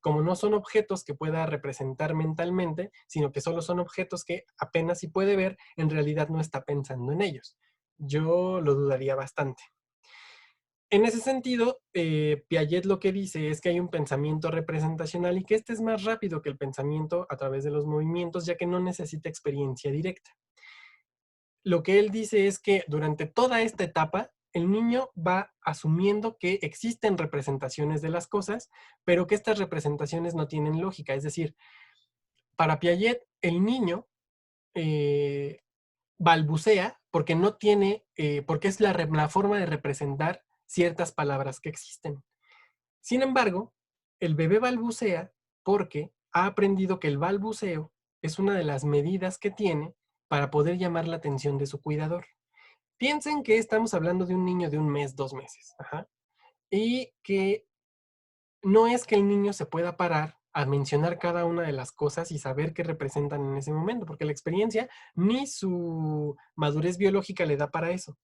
A: como no son objetos que pueda representar mentalmente, sino que solo son objetos que apenas si puede ver, en realidad no está pensando en ellos. Yo lo dudaría bastante. En ese sentido, Piaget lo que dice es que hay un pensamiento representacional y que este es más rápido que el pensamiento a través de los movimientos, ya que no necesita experiencia directa. Lo que él dice es que durante toda esta etapa, el niño va asumiendo que existen representaciones de las cosas, pero que estas representaciones no tienen lógica. Es decir, para Piaget, el niño balbucea porque no tiene, porque es la forma de representar ciertas palabras que existen. Sin embargo, el bebé balbucea porque ha aprendido que el balbuceo es una de las medidas que tiene para poder llamar la atención de su cuidador. Piensen que estamos hablando de un niño de 1 mes, 2 meses. Y que no es que el niño se pueda parar a mencionar cada una de las cosas y saber qué representan en ese momento, porque la experiencia ni su madurez biológica le da para eso.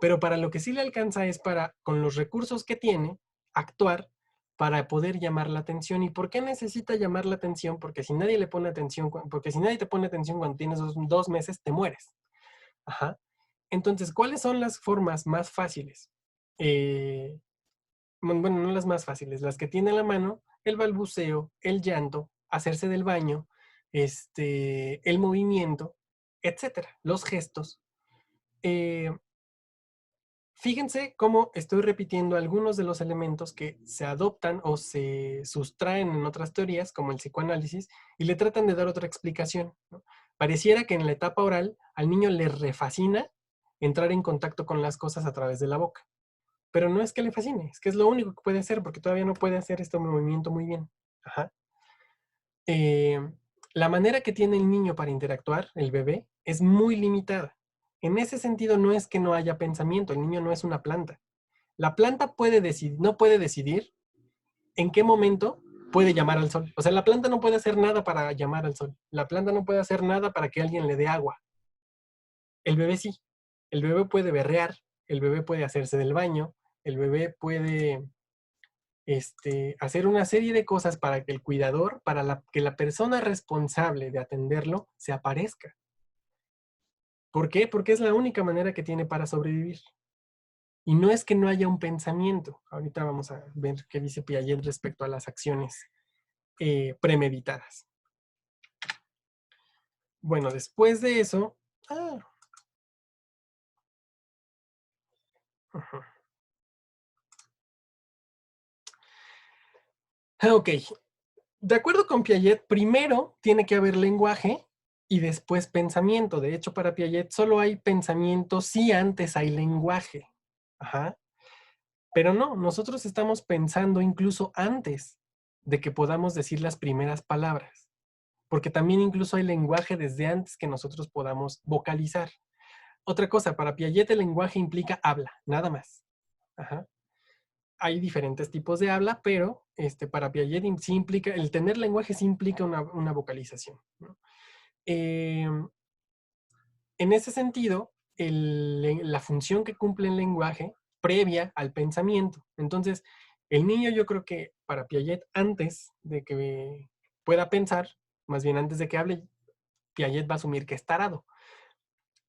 A: Pero para lo que sí le alcanza es para, con los recursos que tiene, actuar para poder llamar la atención. ¿Y por qué necesita llamar la atención? Porque si nadie le pone atención, porque si nadie te pone atención cuando tienes 2 meses, te mueres. Entonces, ¿cuáles son las formas más fáciles? Bueno, no las más fáciles, las que tiene a la mano: el balbuceo, el llanto, hacerse del baño, el movimiento, etcétera, los gestos. Fíjense cómo estoy repitiendo algunos de los elementos que se adoptan o se sustraen en otras teorías, como el psicoanálisis, y le tratan de dar otra explicación, ¿no? Pareciera que en la etapa oral al niño le refascina entrar en contacto con las cosas a través de la boca. Pero no es que le fascine, es que es lo único que puede hacer, porque todavía no puede hacer este movimiento muy bien. La manera que tiene el niño para interactuar, el bebé, es muy limitada. En ese sentido, no es que no haya pensamiento, el niño no es una planta. La planta no puede decidir en qué momento puede llamar al sol. O sea, la planta no puede hacer nada para llamar al sol. La planta no puede hacer nada para que alguien le dé agua. El bebé sí. El bebé puede berrear, el bebé puede hacerse del baño, el bebé puede hacer una serie de cosas para que el cuidador, que la persona responsable de atenderlo, se aparezca. ¿Por qué? Porque es la única manera que tiene para sobrevivir. Y no es que no haya un pensamiento. Ahorita vamos a ver qué dice Piaget respecto a las acciones premeditadas. Bueno, después de eso... Ok. De acuerdo con Piaget, primero tiene que haber lenguaje y después pensamiento. De hecho, para Piaget solo hay pensamiento si antes hay lenguaje. Pero no, nosotros estamos pensando incluso antes de que podamos decir las primeras palabras. Porque también incluso hay lenguaje desde antes que nosotros podamos vocalizar. Otra cosa, para Piaget el lenguaje implica habla, nada más. hay diferentes tipos de habla, pero para Piaget sí implica, el tener lenguaje sí implica una vocalización, ¿no? En ese sentido, la función que cumple el lenguaje previa al pensamiento. Entonces, el niño, yo creo que para Piaget, antes de que pueda pensar, más bien antes de que hable, Piaget va a asumir que es tarado,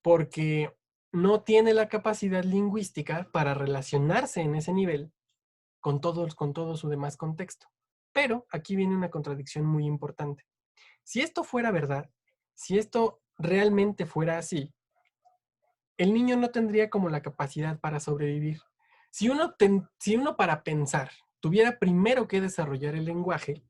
A: porque no tiene la capacidad lingüística para relacionarse en ese nivel con todo su demás contexto. Pero aquí viene una contradicción muy importante. Si esto fuera verdad, si esto realmente fuera así, el niño no tendría como la capacidad para sobrevivir. Si uno para pensar tuviera primero que desarrollar el lenguaje,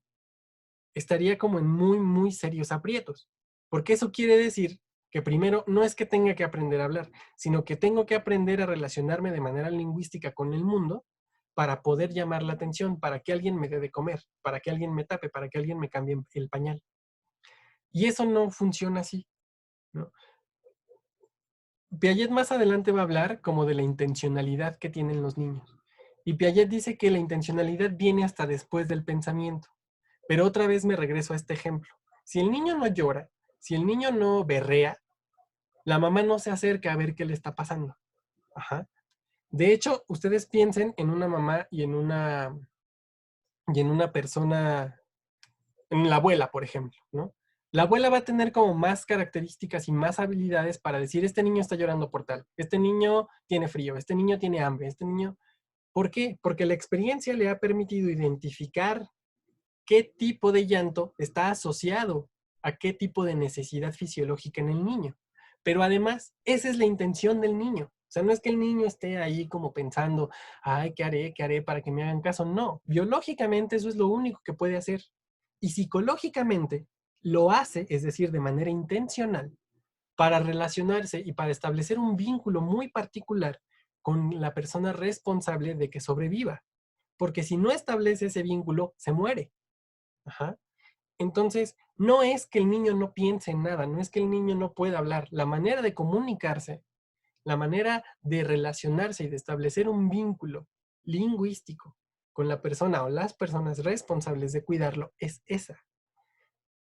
A: estaría como en muy, muy serios aprietos. Porque eso quiere decir que primero no es que tenga que aprender a hablar, sino que tengo que aprender a relacionarme de manera lingüística con el mundo para poder llamar la atención, para que alguien me dé de comer, para que alguien me tape, para que alguien me cambie el pañal. Y eso no funciona así, ¿no? Piaget más adelante va a hablar como de la intencionalidad que tienen los niños. Y Piaget dice que la intencionalidad viene hasta después del pensamiento. Pero otra vez me regreso a este ejemplo. Si el niño no llora, si el niño no berrea, la mamá no se acerca a ver qué le está pasando. Ajá. De hecho, ustedes piensen en una mamá y en una persona, en la abuela, por ejemplo, ¿no? La abuela va a tener como más características y más habilidades para decir, este niño está llorando por tal, este niño tiene frío, este niño tiene hambre, este niño... ¿Por qué? Porque la experiencia le ha permitido identificar qué tipo de llanto está asociado a qué tipo de necesidad fisiológica en el niño. Pero además, esa es la intención del niño. O sea, no es que el niño esté ahí como pensando, ay, ¿qué haré para que me hagan caso? No, biológicamente eso es lo único que puede hacer. Y psicológicamente lo hace, es decir, de manera intencional, para relacionarse y para establecer un vínculo muy particular con la persona responsable de que sobreviva. Porque si no establece ese vínculo, se muere. Ajá. Entonces, no es que el niño no piense en nada, no es que el niño no pueda hablar. La manera de comunicarse, la manera de relacionarse y de establecer un vínculo lingüístico con la persona o las personas responsables de cuidarlo es esa.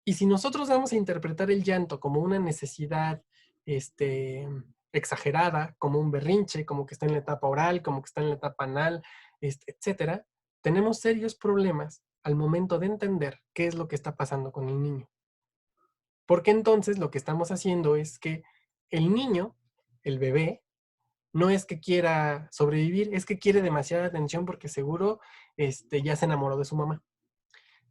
A: Y si nosotros vamos a interpretar el llanto como una necesidad exagerada, como un berrinche, como que está en la etapa oral, como que está en la etapa anal, etcétera, tenemos serios problemas al momento de entender qué es lo que está pasando con el niño. Porque entonces lo que estamos haciendo es que el niño, el bebé, no es que quiera sobrevivir, es que quiere demasiada atención porque seguro ya se enamoró de su mamá.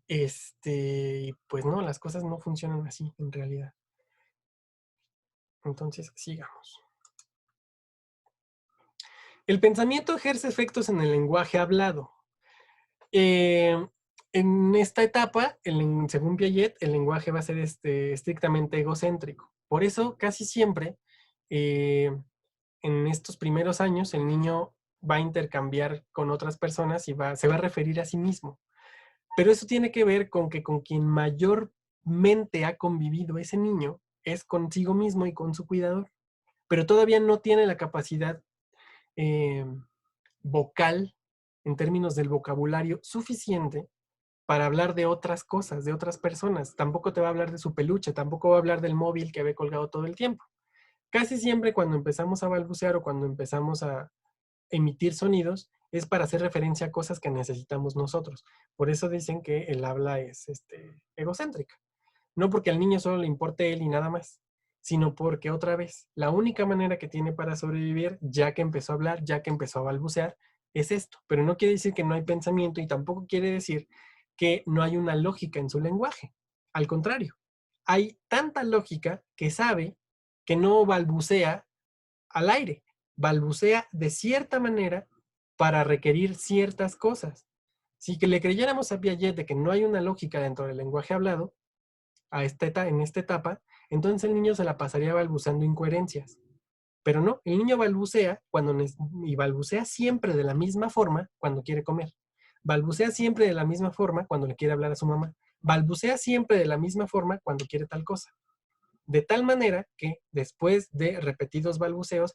A: Pues no, las cosas no funcionan así en realidad. Entonces, sigamos. El pensamiento ejerce efectos en el lenguaje hablado. En esta etapa, según Piaget, el lenguaje va a ser estrictamente egocéntrico. Por eso, casi siempre, en estos primeros años, el niño va a intercambiar con otras personas y se va a referir a sí mismo. Pero eso tiene que ver con que con quien mayormente ha convivido ese niño es consigo mismo y con su cuidador. Pero todavía no tiene la capacidad vocal, en términos del vocabulario, suficiente para hablar de otras cosas, de otras personas. Tampoco te va a hablar de su peluche, tampoco va a hablar del móvil que ve colgado todo el tiempo. Casi siempre cuando empezamos a balbucear o cuando empezamos a emitir sonidos, es para hacer referencia a cosas que necesitamos nosotros. Por eso dicen que el habla es egocéntrica. No porque al niño solo le importe él y nada más, sino porque otra vez, la única manera que tiene para sobrevivir, ya que empezó a hablar, ya que empezó a balbucear, es esto. Pero no quiere decir que no hay pensamiento y tampoco quiere decir que no hay una lógica en su lenguaje. Al contrario, hay tanta lógica que sabe que no balbucea al aire, balbucea de cierta manera para requerir ciertas cosas. Si que le creyéramos a Piaget de que no hay una lógica dentro del lenguaje hablado, en esta etapa, entonces el niño se la pasaría balbuceando incoherencias. Pero no, el niño balbucea y balbucea siempre de la misma forma cuando quiere comer. Balbucea siempre de la misma forma cuando le quiere hablar a su mamá. Balbucea siempre de la misma forma cuando quiere tal cosa. De tal manera que después de repetidos balbuceos,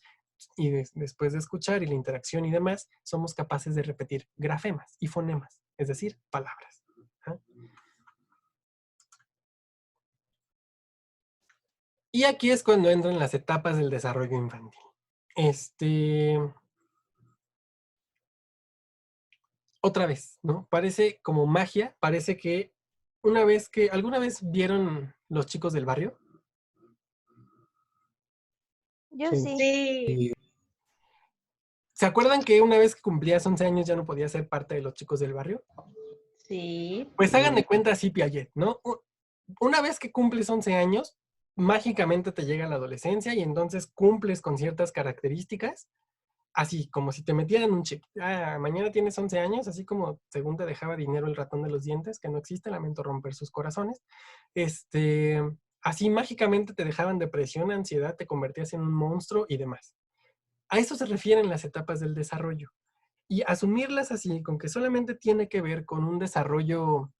A: y después de escuchar y la interacción y demás, somos capaces de repetir grafemas y fonemas, es decir, palabras. ¿Ah? Y aquí es cuando entran las etapas del desarrollo infantil. Otra vez, ¿no? Parece como magia, parece que ¿alguna vez vieron Los Chicos del Barrio?
S: Yo
A: Sí.
S: sí.
A: ¿Se acuerdan que una vez que cumplías 11 años ya no podías ser parte de Los Chicos del Barrio?
B: Sí.
A: Pues hagan de cuenta así Piaget, ¿no? Una vez que cumples 11 años, mágicamente te llega la adolescencia y entonces cumples con ciertas características, así como si te metieran un chip. Ah, mañana tienes 11 años, así como según te dejaba dinero el ratón de los dientes, que no existe, lamento romper sus corazones. Así mágicamente te dejaban depresión, ansiedad, te convertías en un monstruo y demás. A eso se refieren las etapas del desarrollo. Y asumirlas así, con que solamente tiene que ver con un desarrollo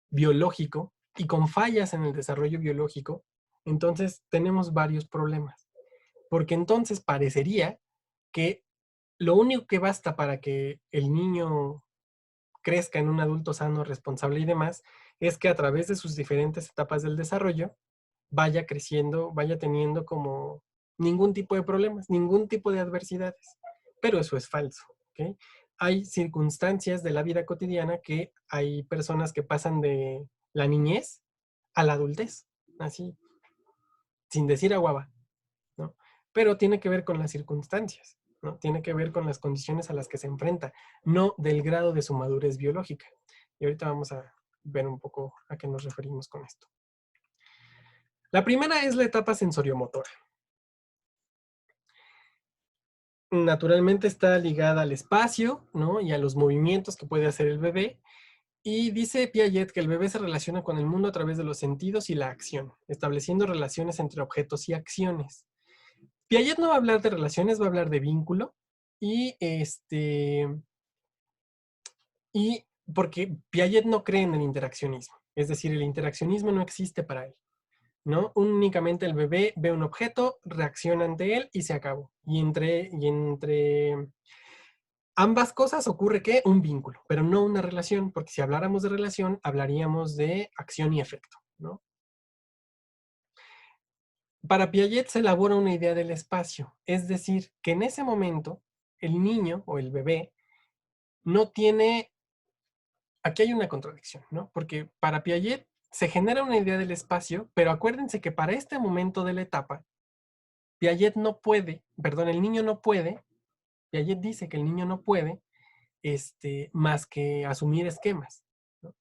A: biológico y con fallas en el desarrollo biológico, entonces tenemos varios problemas. Porque entonces parecería que lo único que basta para que el niño crezca en un adulto sano, responsable y demás, es que a través de sus diferentes etapas del desarrollo vaya creciendo, vaya teniendo como ningún tipo de problemas, ningún tipo de adversidades. Pero eso es falso, ¿ok? Hay circunstancias de la vida cotidiana que hay personas que pasan de la niñez a la adultez, así, sin decir aguaba, ¿no? Pero tiene que ver con las circunstancias, ¿no? Tiene que ver con las condiciones a las que se enfrenta, no del grado de su madurez biológica. Y ahorita vamos a ver un poco a qué nos referimos con esto. La primera es la etapa sensoriomotora. Naturalmente está ligada al espacio, ¿no? Y a los movimientos que puede hacer el bebé. Y dice Piaget que el bebé se relaciona con el mundo a través de los sentidos y la acción, estableciendo relaciones entre objetos y acciones. Piaget no va a hablar de relaciones, va a hablar de vínculo. Y porque Piaget no cree en el interaccionismo. Es decir, el interaccionismo no existe para él, ¿no? Únicamente el bebé ve un objeto, reacciona ante él y se acabó. Y entre ambas cosas ocurre que un vínculo, pero no una relación, porque si habláramos de relación, hablaríamos de acción y efecto, ¿no? Para Piaget se elabora una idea del espacio, es decir, que en ese momento el niño o el bebé no tiene... Aquí hay una contradicción, ¿no? Porque para Piaget se genera una idea del espacio, pero acuérdense que para este momento de la etapa, Piaget no puede, perdón, el niño no puede, Piaget dice que el niño no puede, más que asumir esquemas, ¿no?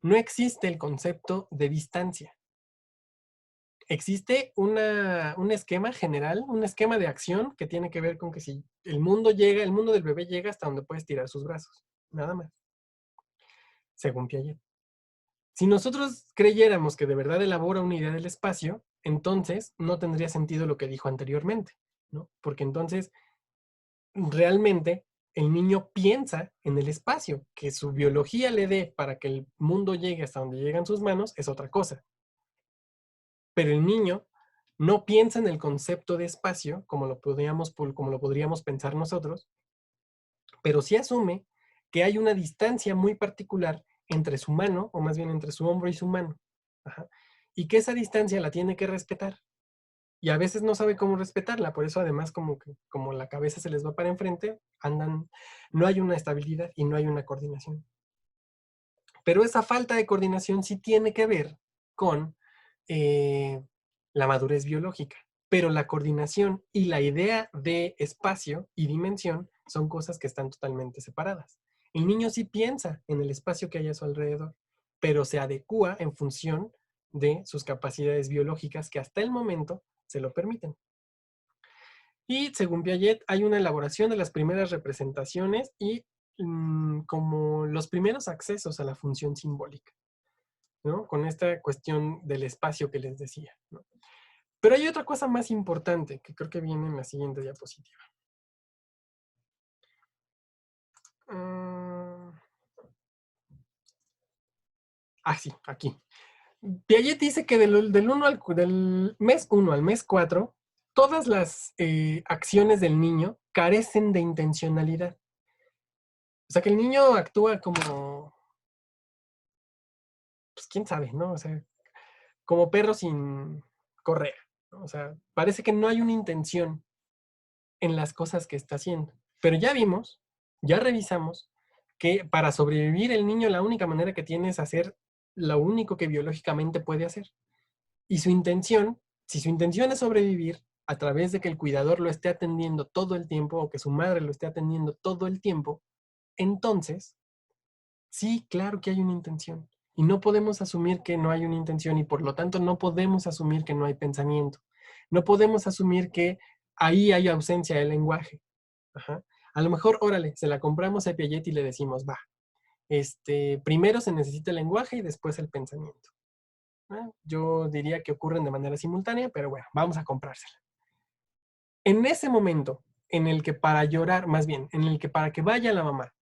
A: No existe el concepto de distancia. Existe un esquema general, un esquema de acción que tiene que ver con que si el mundo del bebé llega hasta donde puedes tirar sus brazos, nada más, según Piaget. Si nosotros creyéramos que de verdad elabora una idea del espacio, entonces no tendría sentido lo que dijo anteriormente, ¿no? Porque entonces realmente el niño piensa en el espacio, que su biología le dé para que el mundo llegue hasta donde llegan sus manos es otra cosa. Pero el niño no piensa en el concepto de espacio como lo podríamos pensar nosotros, pero sí asume que hay una distancia muy particular entre su mano, o más bien entre su hombro y su mano. Ajá. Y que esa distancia la tiene que respetar. Y a veces no sabe cómo respetarla, por eso además como la cabeza se les va para enfrente, no hay una estabilidad y no hay una coordinación. Pero esa falta de coordinación sí tiene que ver con la madurez biológica. Pero la coordinación y la idea de espacio y dimensión son cosas que están totalmente separadas. El niño sí piensa en el espacio que hay a su alrededor, pero se adecúa en función de sus capacidades biológicas que hasta el momento se lo permiten. Y según Piaget, hay una elaboración de las primeras representaciones y como los primeros accesos a la función simbólica, ¿no? Con esta cuestión del espacio que les decía, ¿no? Pero hay otra cosa más importante que creo que viene en la siguiente diapositiva. Sí, aquí. Piaget dice que del mes 1 al mes 4 todas las acciones del niño carecen de intencionalidad. O sea, que el niño actúa como, pues quién sabe, ¿no? O sea, como perro sin correa, ¿no? O sea, parece que no hay una intención en las cosas que está haciendo. Pero ya vimos, ya revisamos, que para sobrevivir el niño la única manera que tiene es hacer lo único que biológicamente puede hacer. Y su intención, si su intención es sobrevivir a través de que el cuidador lo esté atendiendo todo el tiempo o que su madre lo esté atendiendo todo el tiempo, entonces, sí, claro que hay una intención. Y no podemos asumir que no hay una intención y por lo tanto no podemos asumir que no hay pensamiento. No podemos asumir que ahí hay ausencia de lenguaje. Ajá. A lo mejor, órale, se la compramos a Piaget y le decimos, va, primero se necesita el lenguaje y después el pensamiento. Yo diría que ocurren de manera simultánea, pero bueno, vamos a comprársela. En ese momento en el que para llorar, más bien, en el que para que vaya la mamá,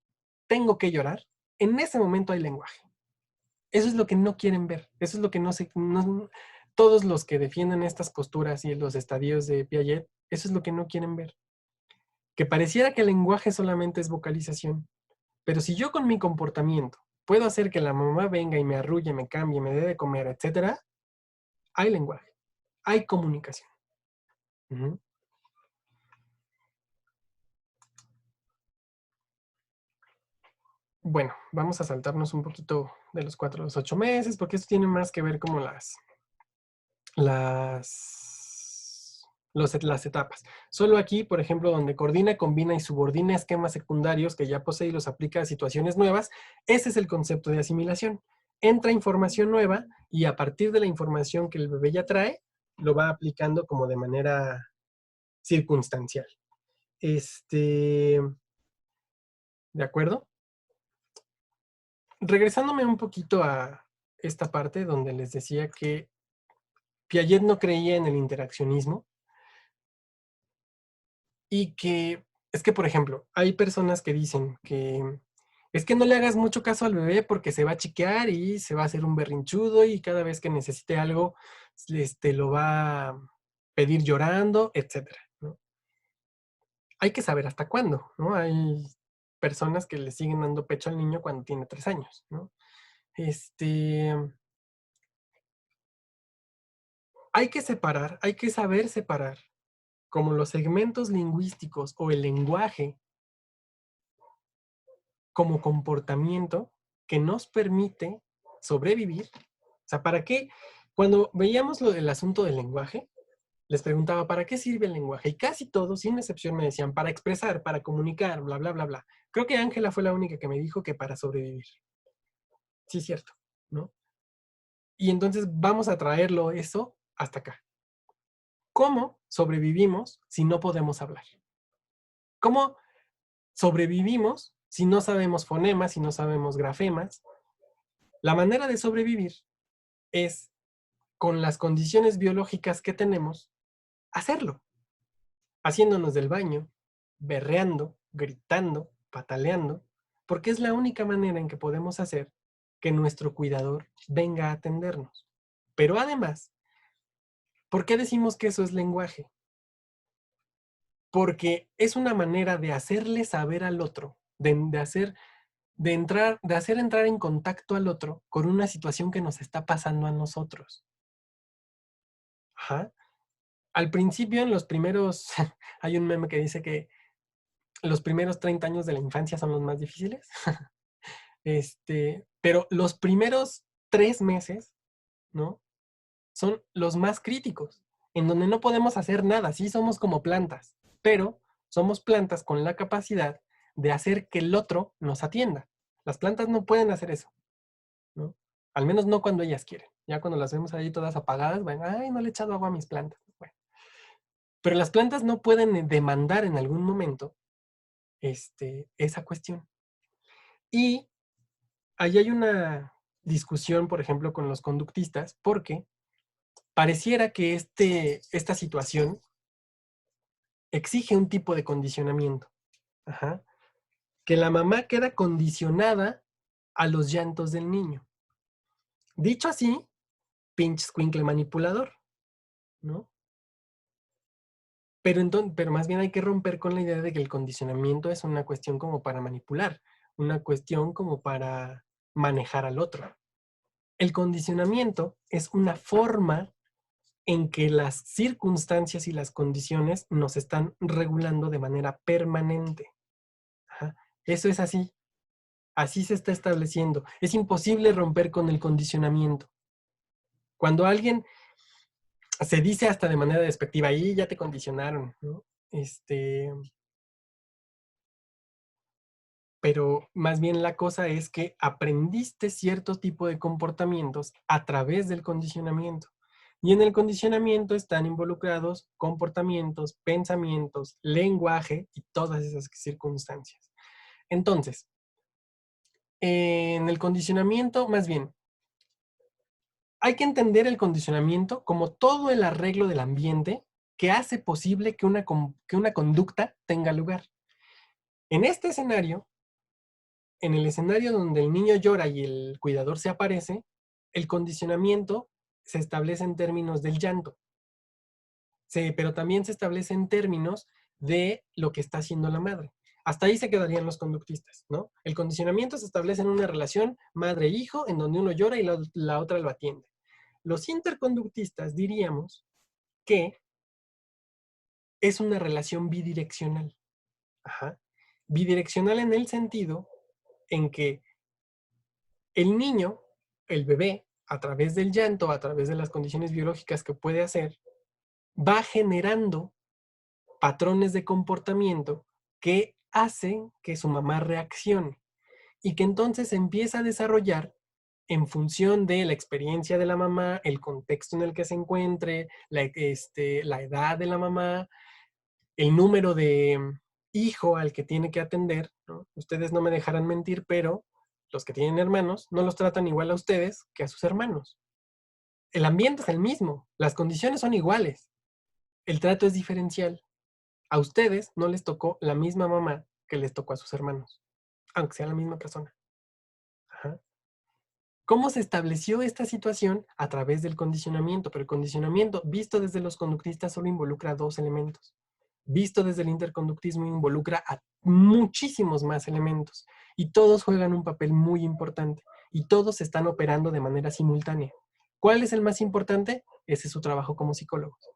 A: tengo que llorar, en ese momento hay lenguaje. Eso es lo que no quieren ver. Eso es lo que todos los que defienden estas posturas y los estadios de Piaget, eso es lo que no quieren ver. Que pareciera que el lenguaje solamente es vocalización. Pero si yo con mi comportamiento puedo hacer que la mamá venga y me arrulle, me cambie, me dé de comer, etcétera, hay lenguaje, hay comunicación. Uh-huh. Bueno, vamos a saltarnos un poquito de los 4 a los 8 meses, porque esto tiene más que ver como las etapas. Solo aquí, por ejemplo, donde coordina, combina y subordina esquemas secundarios que ya posee y los aplica a situaciones nuevas, ese es el concepto de asimilación. Entra información nueva y a partir de la información que el bebé ya trae, lo va aplicando como de manera circunstancial. ¿De acuerdo? Regresándome un poquito a esta parte donde les decía que Piaget no creía en el interaccionismo y que, es que, por ejemplo, hay personas que dicen que es que no le hagas mucho caso al bebé porque se va a chiquear y se va a hacer un berrinchudo y cada vez que necesite algo, lo va a pedir llorando, etcétera, ¿no? Hay que saber hasta cuándo, ¿no? Hay personas que le siguen dando pecho al niño cuando tiene 3 años, ¿no? Hay que separar, hay que saber separar como los segmentos lingüísticos o el lenguaje como comportamiento que nos permite sobrevivir. O sea, ¿para qué? Cuando veíamos el asunto del lenguaje, les preguntaba, ¿para qué sirve el lenguaje? Y casi todos, sin excepción, me decían, para expresar, para comunicar, bla, bla, bla, bla. Creo que Ángela fue la única que me dijo que para sobrevivir. Sí, es cierto, ¿no? Y entonces vamos a traerlo eso hasta acá. ¿Cómo sobrevivimos si no podemos hablar? ¿Cómo sobrevivimos si no sabemos fonemas, si no sabemos grafemas? La manera de sobrevivir es, con las condiciones biológicas que tenemos, hacerlo. Haciéndonos del baño, berreando, gritando, pataleando, porque es la única manera en que podemos hacer que nuestro cuidador venga a atendernos. Pero además, ¿por qué decimos que eso es lenguaje? Porque es una manera de hacerle saber al otro, de hacer entrar en contacto al otro con una situación que nos está pasando a nosotros. Ajá. Al principio, en los primeros, hay un meme que dice que los primeros 30 años de la infancia son los más difíciles. Pero los primeros 3 meses, ¿no? Son los más críticos, en donde no podemos hacer nada. Sí somos como plantas, pero somos plantas con la capacidad de hacer que el otro nos atienda. Las plantas no pueden hacer eso, ¿no? Al menos no cuando ellas quieren. Ya cuando las vemos ahí todas apagadas, van, ay, no le he echado agua a mis plantas. Bueno. Pero las plantas no pueden demandar en algún momento esa cuestión. Y ahí hay una discusión, por ejemplo, con los conductistas, porque pareciera que esta situación exige un tipo de condicionamiento. Ajá. Que la mamá queda condicionada a los llantos del niño. Dicho así, pinche escuincle manipulador, ¿no? pero más bien hay que romper con la idea de que el condicionamiento es una cuestión como para manipular, una cuestión como para manejar al otro. El condicionamiento es una forma en que las circunstancias y las condiciones nos están regulando de manera permanente. Ajá. Eso es así. Así se está estableciendo. Es imposible romper con el condicionamiento. Cuando alguien se dice hasta de manera despectiva, ahí ya te condicionaron, ¿no? Pero más bien la cosa es que aprendiste cierto tipo de comportamientos a través del condicionamiento. Y en el condicionamiento están involucrados comportamientos, pensamientos, lenguaje y todas esas circunstancias. Entonces, en el condicionamiento, más bien, hay que entender el condicionamiento como todo el arreglo del ambiente que hace posible que una conducta tenga lugar. En este escenario, en el escenario donde el niño llora y el cuidador se aparece, el condicionamiento se establece en términos del llanto. Pero también se establece en términos de lo que está haciendo la madre. Hasta ahí se quedarían los conductistas, ¿no? El condicionamiento se establece en una relación madre-hijo en donde uno llora y la otra lo atiende. Los interconductistas diríamos que es una relación bidireccional. Ajá. Bidireccional en el sentido en que el niño, el bebé, a través del llanto, a través de las condiciones biológicas que puede hacer, va generando patrones de comportamiento que hacen que su mamá reaccione y que entonces empieza a desarrollar en función de la experiencia de la mamá, el contexto en el que se encuentre, la edad de la mamá, el número de hijo al que tiene que atender, ¿no? Ustedes no me dejarán mentir, pero los que tienen hermanos no los tratan igual a ustedes que a sus hermanos. El ambiente es el mismo, las condiciones son iguales, el trato es diferencial. A ustedes no les tocó la misma mamá que les tocó a sus hermanos, aunque sea la misma persona. Ajá. ¿Cómo se estableció esta situación? A través del condicionamiento, pero el condicionamiento, visto desde los conductistas, solo involucra dos elementos. Visto desde el interconductismo, involucra a muchísimos más elementos y todos juegan un papel muy importante y todos están operando de manera simultánea. ¿Cuál es el más importante? Ese es su trabajo como psicólogos.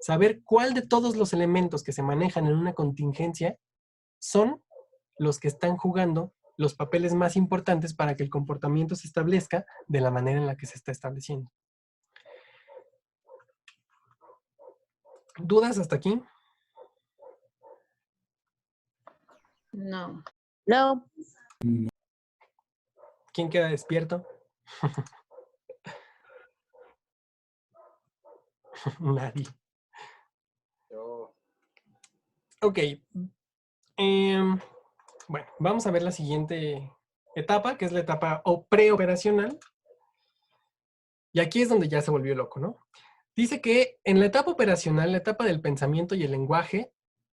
A: Saber cuál de todos los elementos que se manejan en una contingencia son los que están jugando los papeles más importantes para que el comportamiento se establezca de la manera en la que se está estableciendo. ¿Dudas hasta aquí?
B: No.
F: No.
A: ¿Quién queda despierto? Nadie. Ok. Bueno, vamos a ver la siguiente etapa, que es la etapa preoperacional. Y aquí es donde ya se volvió loco, ¿no? Dice que en la etapa operacional, la etapa del pensamiento y el lenguaje,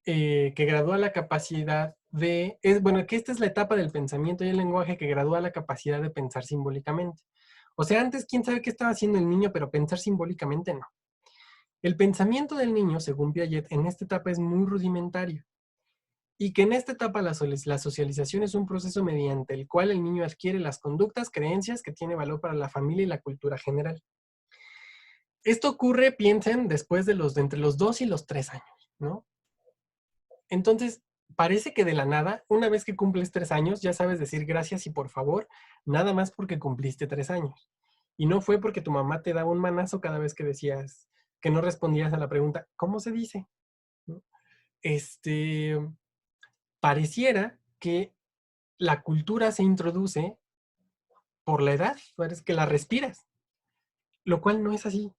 A: que gradúa la capacidad de... que esta es la etapa del pensamiento y el lenguaje que gradúa la capacidad de pensar simbólicamente. O sea, antes, quién sabe qué estaba haciendo el niño, pero pensar simbólicamente no. El pensamiento del niño, según Piaget, en esta etapa es muy rudimentario. Y que en esta etapa la socialización es un proceso mediante el cual el niño adquiere las conductas, creencias que tiene valor para la familia y la cultura general. Esto ocurre, piensen, después de entre los 2 y los 3 años, ¿no? Entonces, parece que de la nada, una vez que cumples 3 años, ya sabes decir gracias y por favor, nada más porque cumpliste 3 años. Y no fue porque tu mamá te daba un manazo cada vez que decías, que no respondías a la pregunta, ¿cómo se dice? ¿No? Pareciera que la cultura se introduce por la edad, parece que la respiras, lo cual no es así.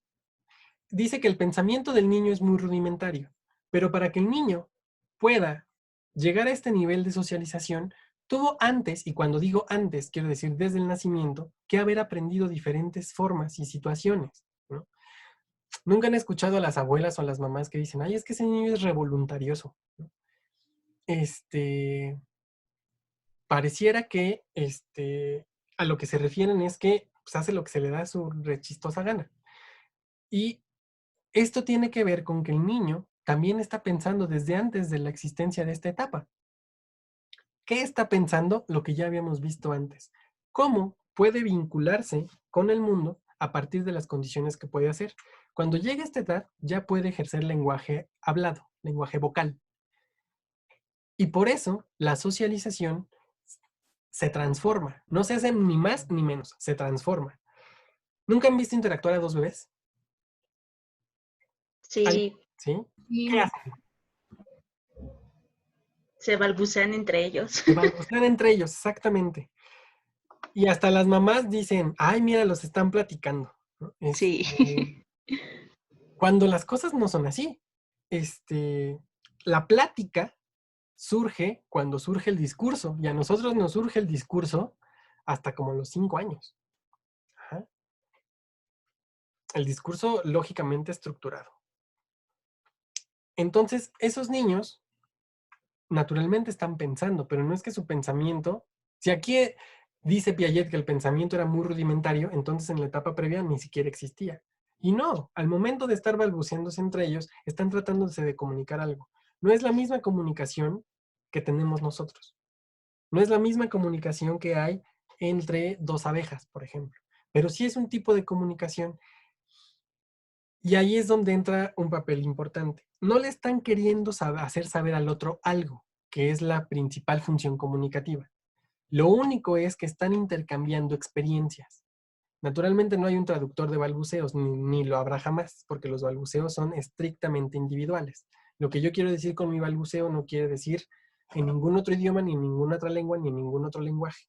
A: Dice que el pensamiento del niño es muy rudimentario, pero para que el niño pueda llegar a este nivel de socialización, tuvo antes, y cuando digo antes, quiero decir desde el nacimiento, que haber aprendido diferentes formas y situaciones, ¿no? Nunca han escuchado a las abuelas o a las mamás que dicen, ay, es que ese niño es revoluntarioso, ¿no? Pareciera que a lo que se refieren es que pues, hace lo que se le da a su rechistosa gana. Y esto tiene que ver con que el niño también está pensando desde antes de la existencia de esta etapa. ¿Qué está pensando? Lo que ya habíamos visto antes. ¿Cómo puede vincularse con el mundo a partir de las condiciones que puede hacer? Cuando llega a esta edad, ya puede ejercer lenguaje hablado, lenguaje vocal. Y por eso la socialización se transforma. No se hace ni más ni menos, se transforma. ¿Nunca han visto interactuar a dos bebés?
B: Sí.
A: ¿Sí? ¿Qué hacen?
B: Se balbucean entre ellos.
A: Se balbucean entre ellos, exactamente. Y hasta las mamás dicen, ay, mira, los están platicando. ¿No?
B: Sí.
A: Cuando las cosas no son así. La plática surge cuando surge el discurso. Y a nosotros nos surge el discurso hasta como los 5 años. Ajá. El discurso lógicamente estructurado. Entonces, esos niños naturalmente están pensando, pero no es que su pensamiento... Si aquí dice Piaget que el pensamiento era muy rudimentario, entonces en la etapa previa ni siquiera existía. Y no, al momento de estar balbuceándose entre ellos, están tratándose de comunicar algo. No es la misma comunicación que tenemos nosotros. No es la misma comunicación que hay entre dos abejas, por ejemplo. Pero sí es un tipo de comunicación. Y ahí es donde entra un papel importante. No le están queriendo hacer saber al otro algo, que es la principal función comunicativa. Lo único es que están intercambiando experiencias. Naturalmente no hay un traductor de balbuceos, ni lo habrá jamás, porque los balbuceos son estrictamente individuales. Lo que yo quiero decir con mi balbuceo no quiere decir en ningún otro idioma, ni en ninguna otra lengua, ni en ningún otro lenguaje.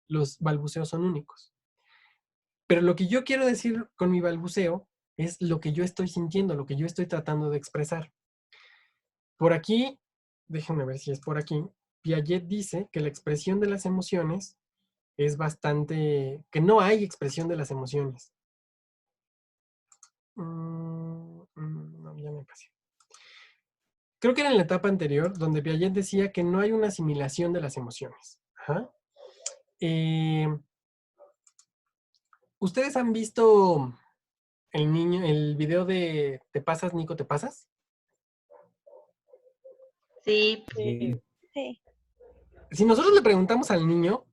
A: Los balbuceos son únicos. Pero lo que yo quiero decir con mi balbuceo es lo que yo estoy sintiendo, lo que yo estoy tratando de expresar. Por aquí, déjenme ver si es por aquí, Piaget dice que la expresión de las emociones es bastante... que no hay expresión de las emociones. No, ya me pasé. Creo que era en la etapa anterior donde Piaget decía que no hay una asimilación de las emociones. Ajá. ¿Ustedes han visto el video de ¿Te pasas, Nico, te pasas?
B: Sí.
S: Sí.
A: Si nosotros le preguntamos al niño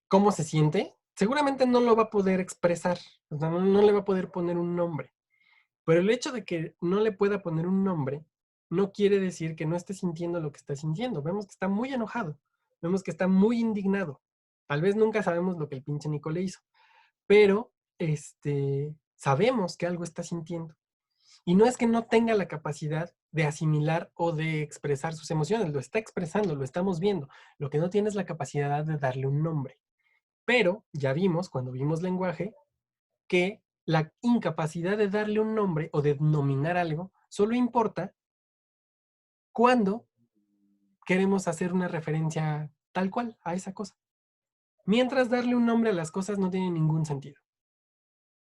A: cómo se siente, seguramente no lo va a poder expresar, o sea, no le va a poder poner un nombre. Pero el hecho de que no le pueda poner un nombre no quiere decir que no esté sintiendo lo que está sintiendo. Vemos que está muy enojado, vemos que está muy indignado. Tal vez nunca sabemos lo que el pinche Nico le hizo, pero sabemos que algo está sintiendo. Y no es que no tenga la capacidad de asimilar o de expresar sus emociones, lo está expresando, lo estamos viendo. Lo que no tiene es la capacidad de darle un nombre. Pero ya vimos, cuando vimos lenguaje, que la incapacidad de darle un nombre o de nominar algo solo importa cuando queremos hacer una referencia tal cual a esa cosa. Mientras darle un nombre a las cosas no tiene ningún sentido.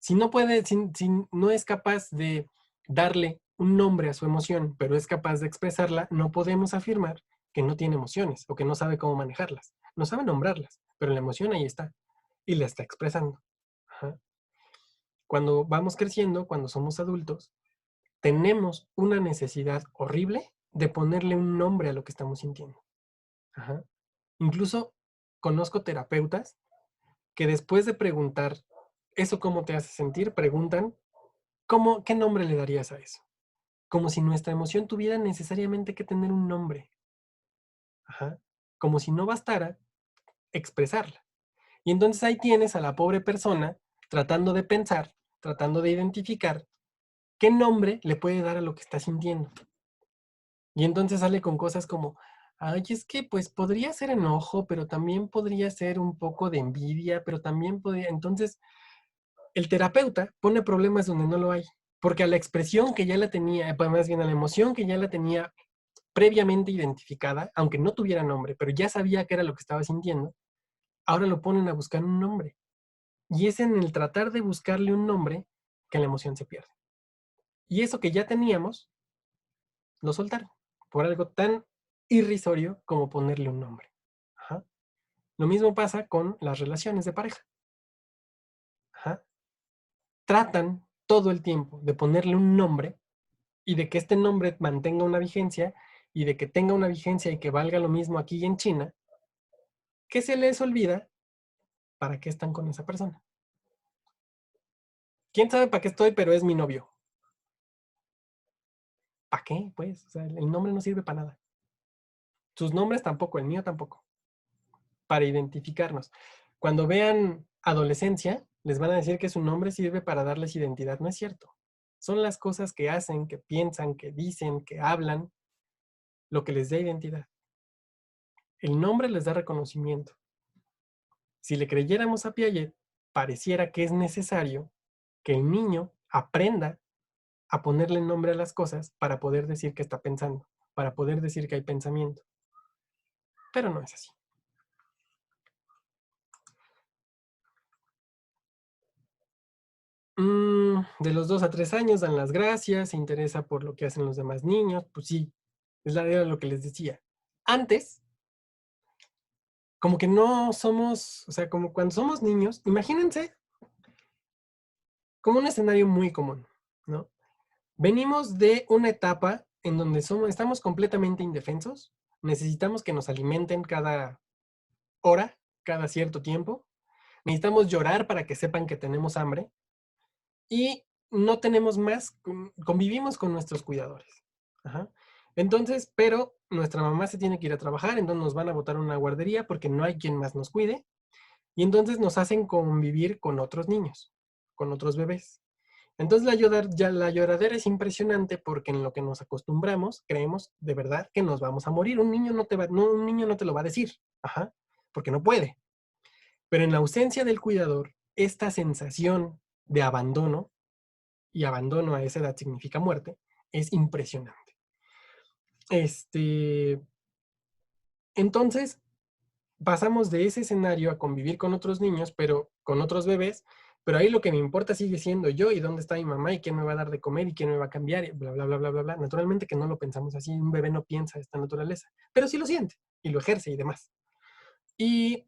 A: Si no puede, si no es capaz de darle un nombre a su emoción, pero es capaz de expresarla, no podemos afirmar que no tiene emociones o que no sabe cómo manejarlas. No sabe nombrarlas, pero la emoción ahí está y la está expresando. Ajá. Cuando vamos creciendo, cuando somos adultos, tenemos una necesidad horrible de ponerle un nombre a lo que estamos sintiendo. Ajá. Incluso conozco terapeutas que después de preguntar ¿eso cómo te hace sentir? Preguntan ¿qué nombre le darías a eso? Como si nuestra emoción tuviera necesariamente que tener un nombre. Ajá. Como si no bastara expresarla. Y entonces ahí tienes a la pobre persona tratando de pensar, tratando de identificar qué nombre le puede dar a lo que está sintiendo. Y entonces sale con cosas como, ay, es que pues podría ser enojo, pero también podría ser un poco de envidia, pero también podría... Entonces, el terapeuta pone problemas donde no lo hay. Porque a la expresión que ya la tenía, más bien a la emoción que ya la tenía previamente identificada, aunque no tuviera nombre, pero ya sabía qué era lo que estaba sintiendo, ahora lo ponen a buscar un nombre. Y es en el tratar de buscarle un nombre que la emoción se pierde. Y eso que ya teníamos, lo soltaron por algo tan irrisorio como ponerle un nombre. Ajá. Lo mismo pasa con las relaciones de pareja. Ajá. Tratan todo el tiempo de ponerle un nombre y de que este nombre mantenga una vigencia y de que tenga una vigencia y que valga lo mismo aquí y en China, que se les olvida para qué están con esa persona. ¿Quién sabe para qué estoy, pero es mi novio? ¿Para qué? Pues, o sea, el nombre no sirve para nada. Sus nombres tampoco, el mío tampoco. Para identificarnos. Cuando vean adolescencia, les van a decir que su nombre sirve para darles identidad. No es cierto. Son las cosas que hacen, que piensan, que dicen, que hablan, lo que les da identidad. El nombre les da reconocimiento. Si le creyéramos a Piaget, pareciera que es necesario que el niño aprenda a ponerle nombre a las cosas para poder decir que está pensando, para poder decir que hay pensamiento. Pero no es así. De los 2 a 3 años dan las gracias, se interesa por lo que hacen los demás niños. Pues sí, era lo que les decía. Antes, como que no somos, o sea, como cuando somos niños, imagínense como un escenario muy común, ¿no? Venimos de una etapa en donde estamos completamente indefensos, necesitamos que nos alimenten cada hora, cada cierto tiempo, necesitamos llorar para que sepan que tenemos hambre y no tenemos más, convivimos con nuestros cuidadores. Ajá. Entonces, pero nuestra mamá se tiene que ir a trabajar, entonces nos van a botar a una guardería porque no hay quien más nos cuide y entonces nos hacen convivir con otros niños, con otros bebés. Entonces la lloradera es impresionante porque en lo que nos acostumbramos, creemos de verdad que nos vamos a morir. Un niño no te lo va a decir, ajá, porque no puede. Pero en la ausencia del cuidador, esta sensación de abandono, y abandono a esa edad significa muerte, es impresionante. Entonces, pasamos de ese escenario a convivir con otros niños, pero con otros bebés, pero ahí lo que me importa sigue siendo yo y dónde está mi mamá y quién me va a dar de comer y quién me va a cambiar y bla, bla, bla, bla, bla, bla. Naturalmente que no lo pensamos así, un bebé no piensa esta naturaleza, pero sí lo siente y lo ejerce y demás. Y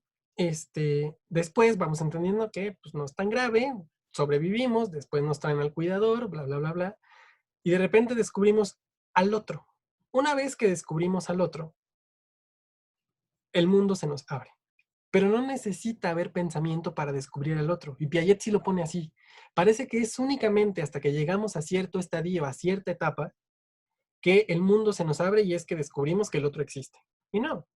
A: después vamos entendiendo que pues, no es tan grave, sobrevivimos, después nos traen al cuidador, bla, bla, bla, bla, y de repente descubrimos al otro. Una vez que descubrimos al otro, el mundo se nos abre. Pero no necesita haber pensamiento para descubrir al otro. Y Piaget sí lo pone así. Parece que es únicamente hasta que llegamos a cierto estadio, a cierta etapa, que el mundo se nos abre y es que descubrimos que el otro existe. Y no.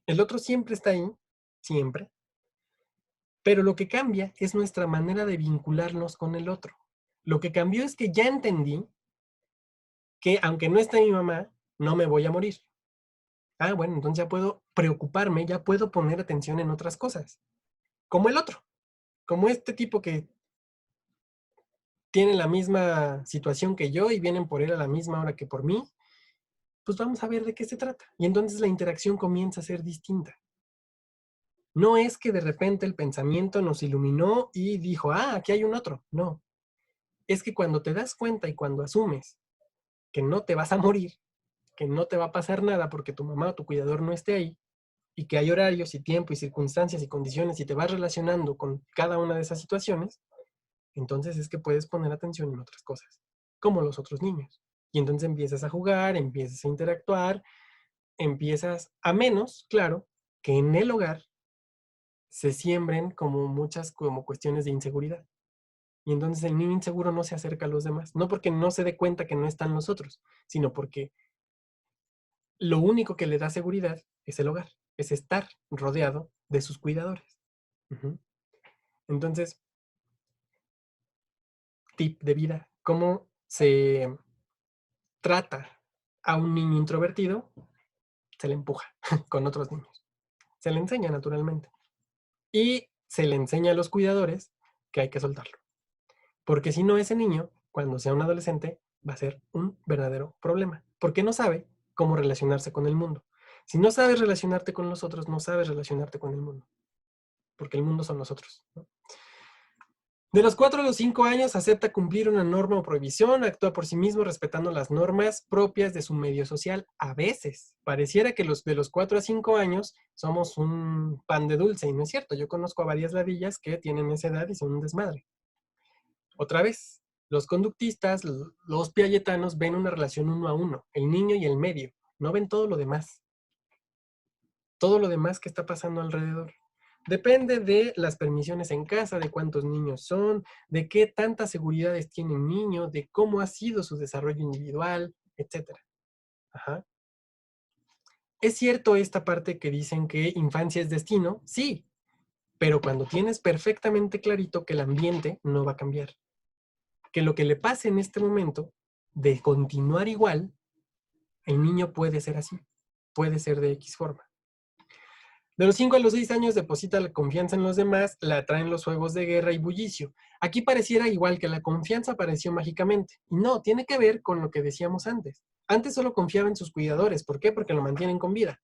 A: El otro siempre está ahí, siempre. Pero lo que cambia es nuestra manera de vincularnos con el otro. Lo que cambió es que ya entendí que aunque no esté mi mamá, no me voy a morir. Ah, bueno, entonces ya puedo preocuparme, ya puedo poner atención en otras cosas. Como el otro. Como este tipo que tiene la misma situación que yo y vienen por él a la misma hora que por mí, pues vamos a ver de qué se trata. Y entonces la interacción comienza a ser distinta. No es que de repente el pensamiento nos iluminó y dijo, ah, aquí hay un otro. No. Es que cuando te das cuenta y cuando asumes que no te vas a morir, que no te va a pasar nada porque tu mamá o tu cuidador no esté ahí, y que hay horarios y tiempo y circunstancias y condiciones y te vas relacionando con cada una de esas situaciones, entonces es que puedes poner atención en otras cosas, como los otros niños. Y entonces empiezas a jugar, empiezas a interactuar, empiezas a menos, claro, que en el hogar se siembren como muchas como cuestiones de inseguridad. Y entonces el niño inseguro no se acerca a los demás, no porque no se dé cuenta que no están los otros, sino porque lo único que le da seguridad es el hogar, es estar rodeado de sus cuidadores. Entonces, tip de vida, ¿cómo se trata a un niño introvertido? Se le empuja con otros niños. Se le enseña naturalmente. Y se le enseña a los cuidadores que hay que soltarlo. Porque si no, ese niño, cuando sea un adolescente, va a ser un verdadero problema. Porque no sabe cómo relacionarse con el mundo. Si no sabes relacionarte con los otros, no sabes relacionarte con el mundo. Porque el mundo son los otros, ¿no? De los 4 a los 5 años acepta cumplir una norma o prohibición, actúa por sí mismo respetando las normas propias de su medio social. A veces, pareciera que de los 4 a 5 años somos un pan de dulce, y no es cierto. Yo conozco a varias ladillas que tienen esa edad y son un desmadre. Otra vez, Los conductistas, los piagetanos, ven una relación 1 a 1, el niño y el medio. No ven todo lo demás. Todo lo demás que está pasando alrededor. Depende de las permisiones en casa, de cuántos niños son, de qué tantas seguridades tiene el niño, de cómo ha sido su desarrollo individual, etc. Ajá. ¿Es cierto esta parte que dicen que infancia es destino? Sí, pero cuando tienes perfectamente clarito que el ambiente no va a cambiar. Que lo que le pase en este momento, de continuar igual, el niño puede ser así, puede ser de X forma. De los 5 a los 6 años deposita la confianza en los demás, la atraen los juegos de guerra y bullicio. Aquí pareciera igual que la confianza apareció mágicamente. Y no, tiene que ver con lo que decíamos antes. Antes solo confiaba en sus cuidadores. ¿Por qué? Porque lo mantienen con vida.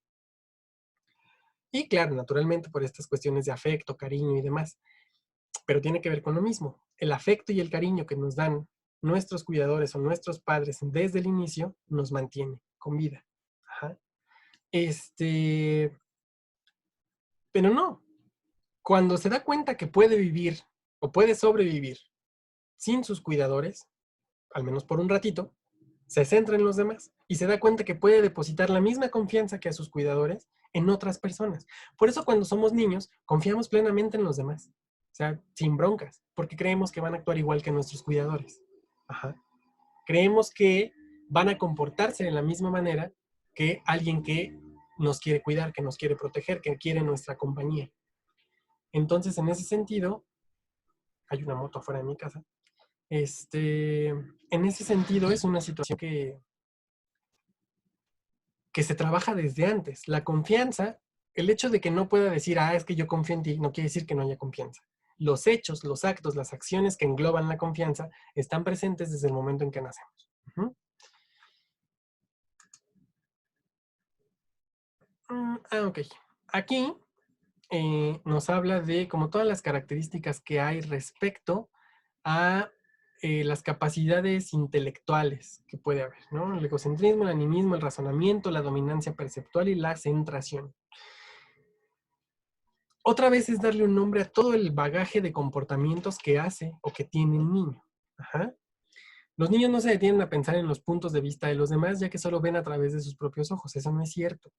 A: Y claro, naturalmente por estas cuestiones de afecto, cariño y demás. Pero tiene que ver con lo mismo. El afecto y el cariño que nos dan nuestros cuidadores o nuestros padres desde el inicio nos mantiene con vida. Ajá. Pero no. Cuando se da cuenta que puede vivir o puede sobrevivir sin sus cuidadores, al menos por un ratito, se centra en los demás y se da cuenta que puede depositar la misma confianza que a sus cuidadores en otras personas. Por eso cuando somos niños, confiamos plenamente en los demás. O sea, sin broncas, porque creemos que van a actuar igual que nuestros cuidadores. Ajá. Creemos que van a comportarse de la misma manera que alguien que nos quiere cuidar, que nos quiere proteger, que quiere nuestra compañía. Entonces, en ese sentido, hay una moto afuera de mi casa. En ese sentido, es una situación que se trabaja desde antes. La confianza, el hecho de que no pueda decir, es que yo confío en ti, no quiere decir que no haya confianza. Los hechos, los actos, las acciones que engloban la confianza están presentes desde el momento en que nacemos. Ok. Aquí nos habla de como todas las características que hay respecto a las capacidades intelectuales que puede haber, ¿no? El egocentrismo, el animismo, el razonamiento, la dominancia perceptual y la centración. Otra vez es darle un nombre a todo el bagaje de comportamientos que hace o que tiene el niño. Ajá. Los niños no se detienen a pensar en los puntos de vista de los demás, ya que solo ven a través de sus propios ojos. Eso no es cierto.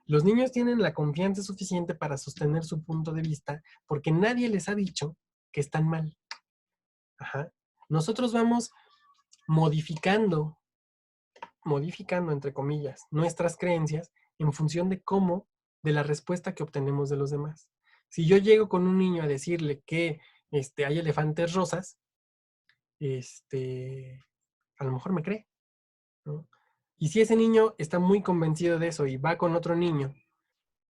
A: Los niños tienen la confianza suficiente para sostener su punto de vista porque nadie les ha dicho que están mal. Ajá. Nosotros vamos modificando, entre comillas, nuestras creencias en función de de la respuesta que obtenemos de los demás. Si yo llego con un niño a decirle que hay elefantes rosas, a lo mejor me cree, ¿no? Y si ese niño está muy convencido de eso y va con otro niño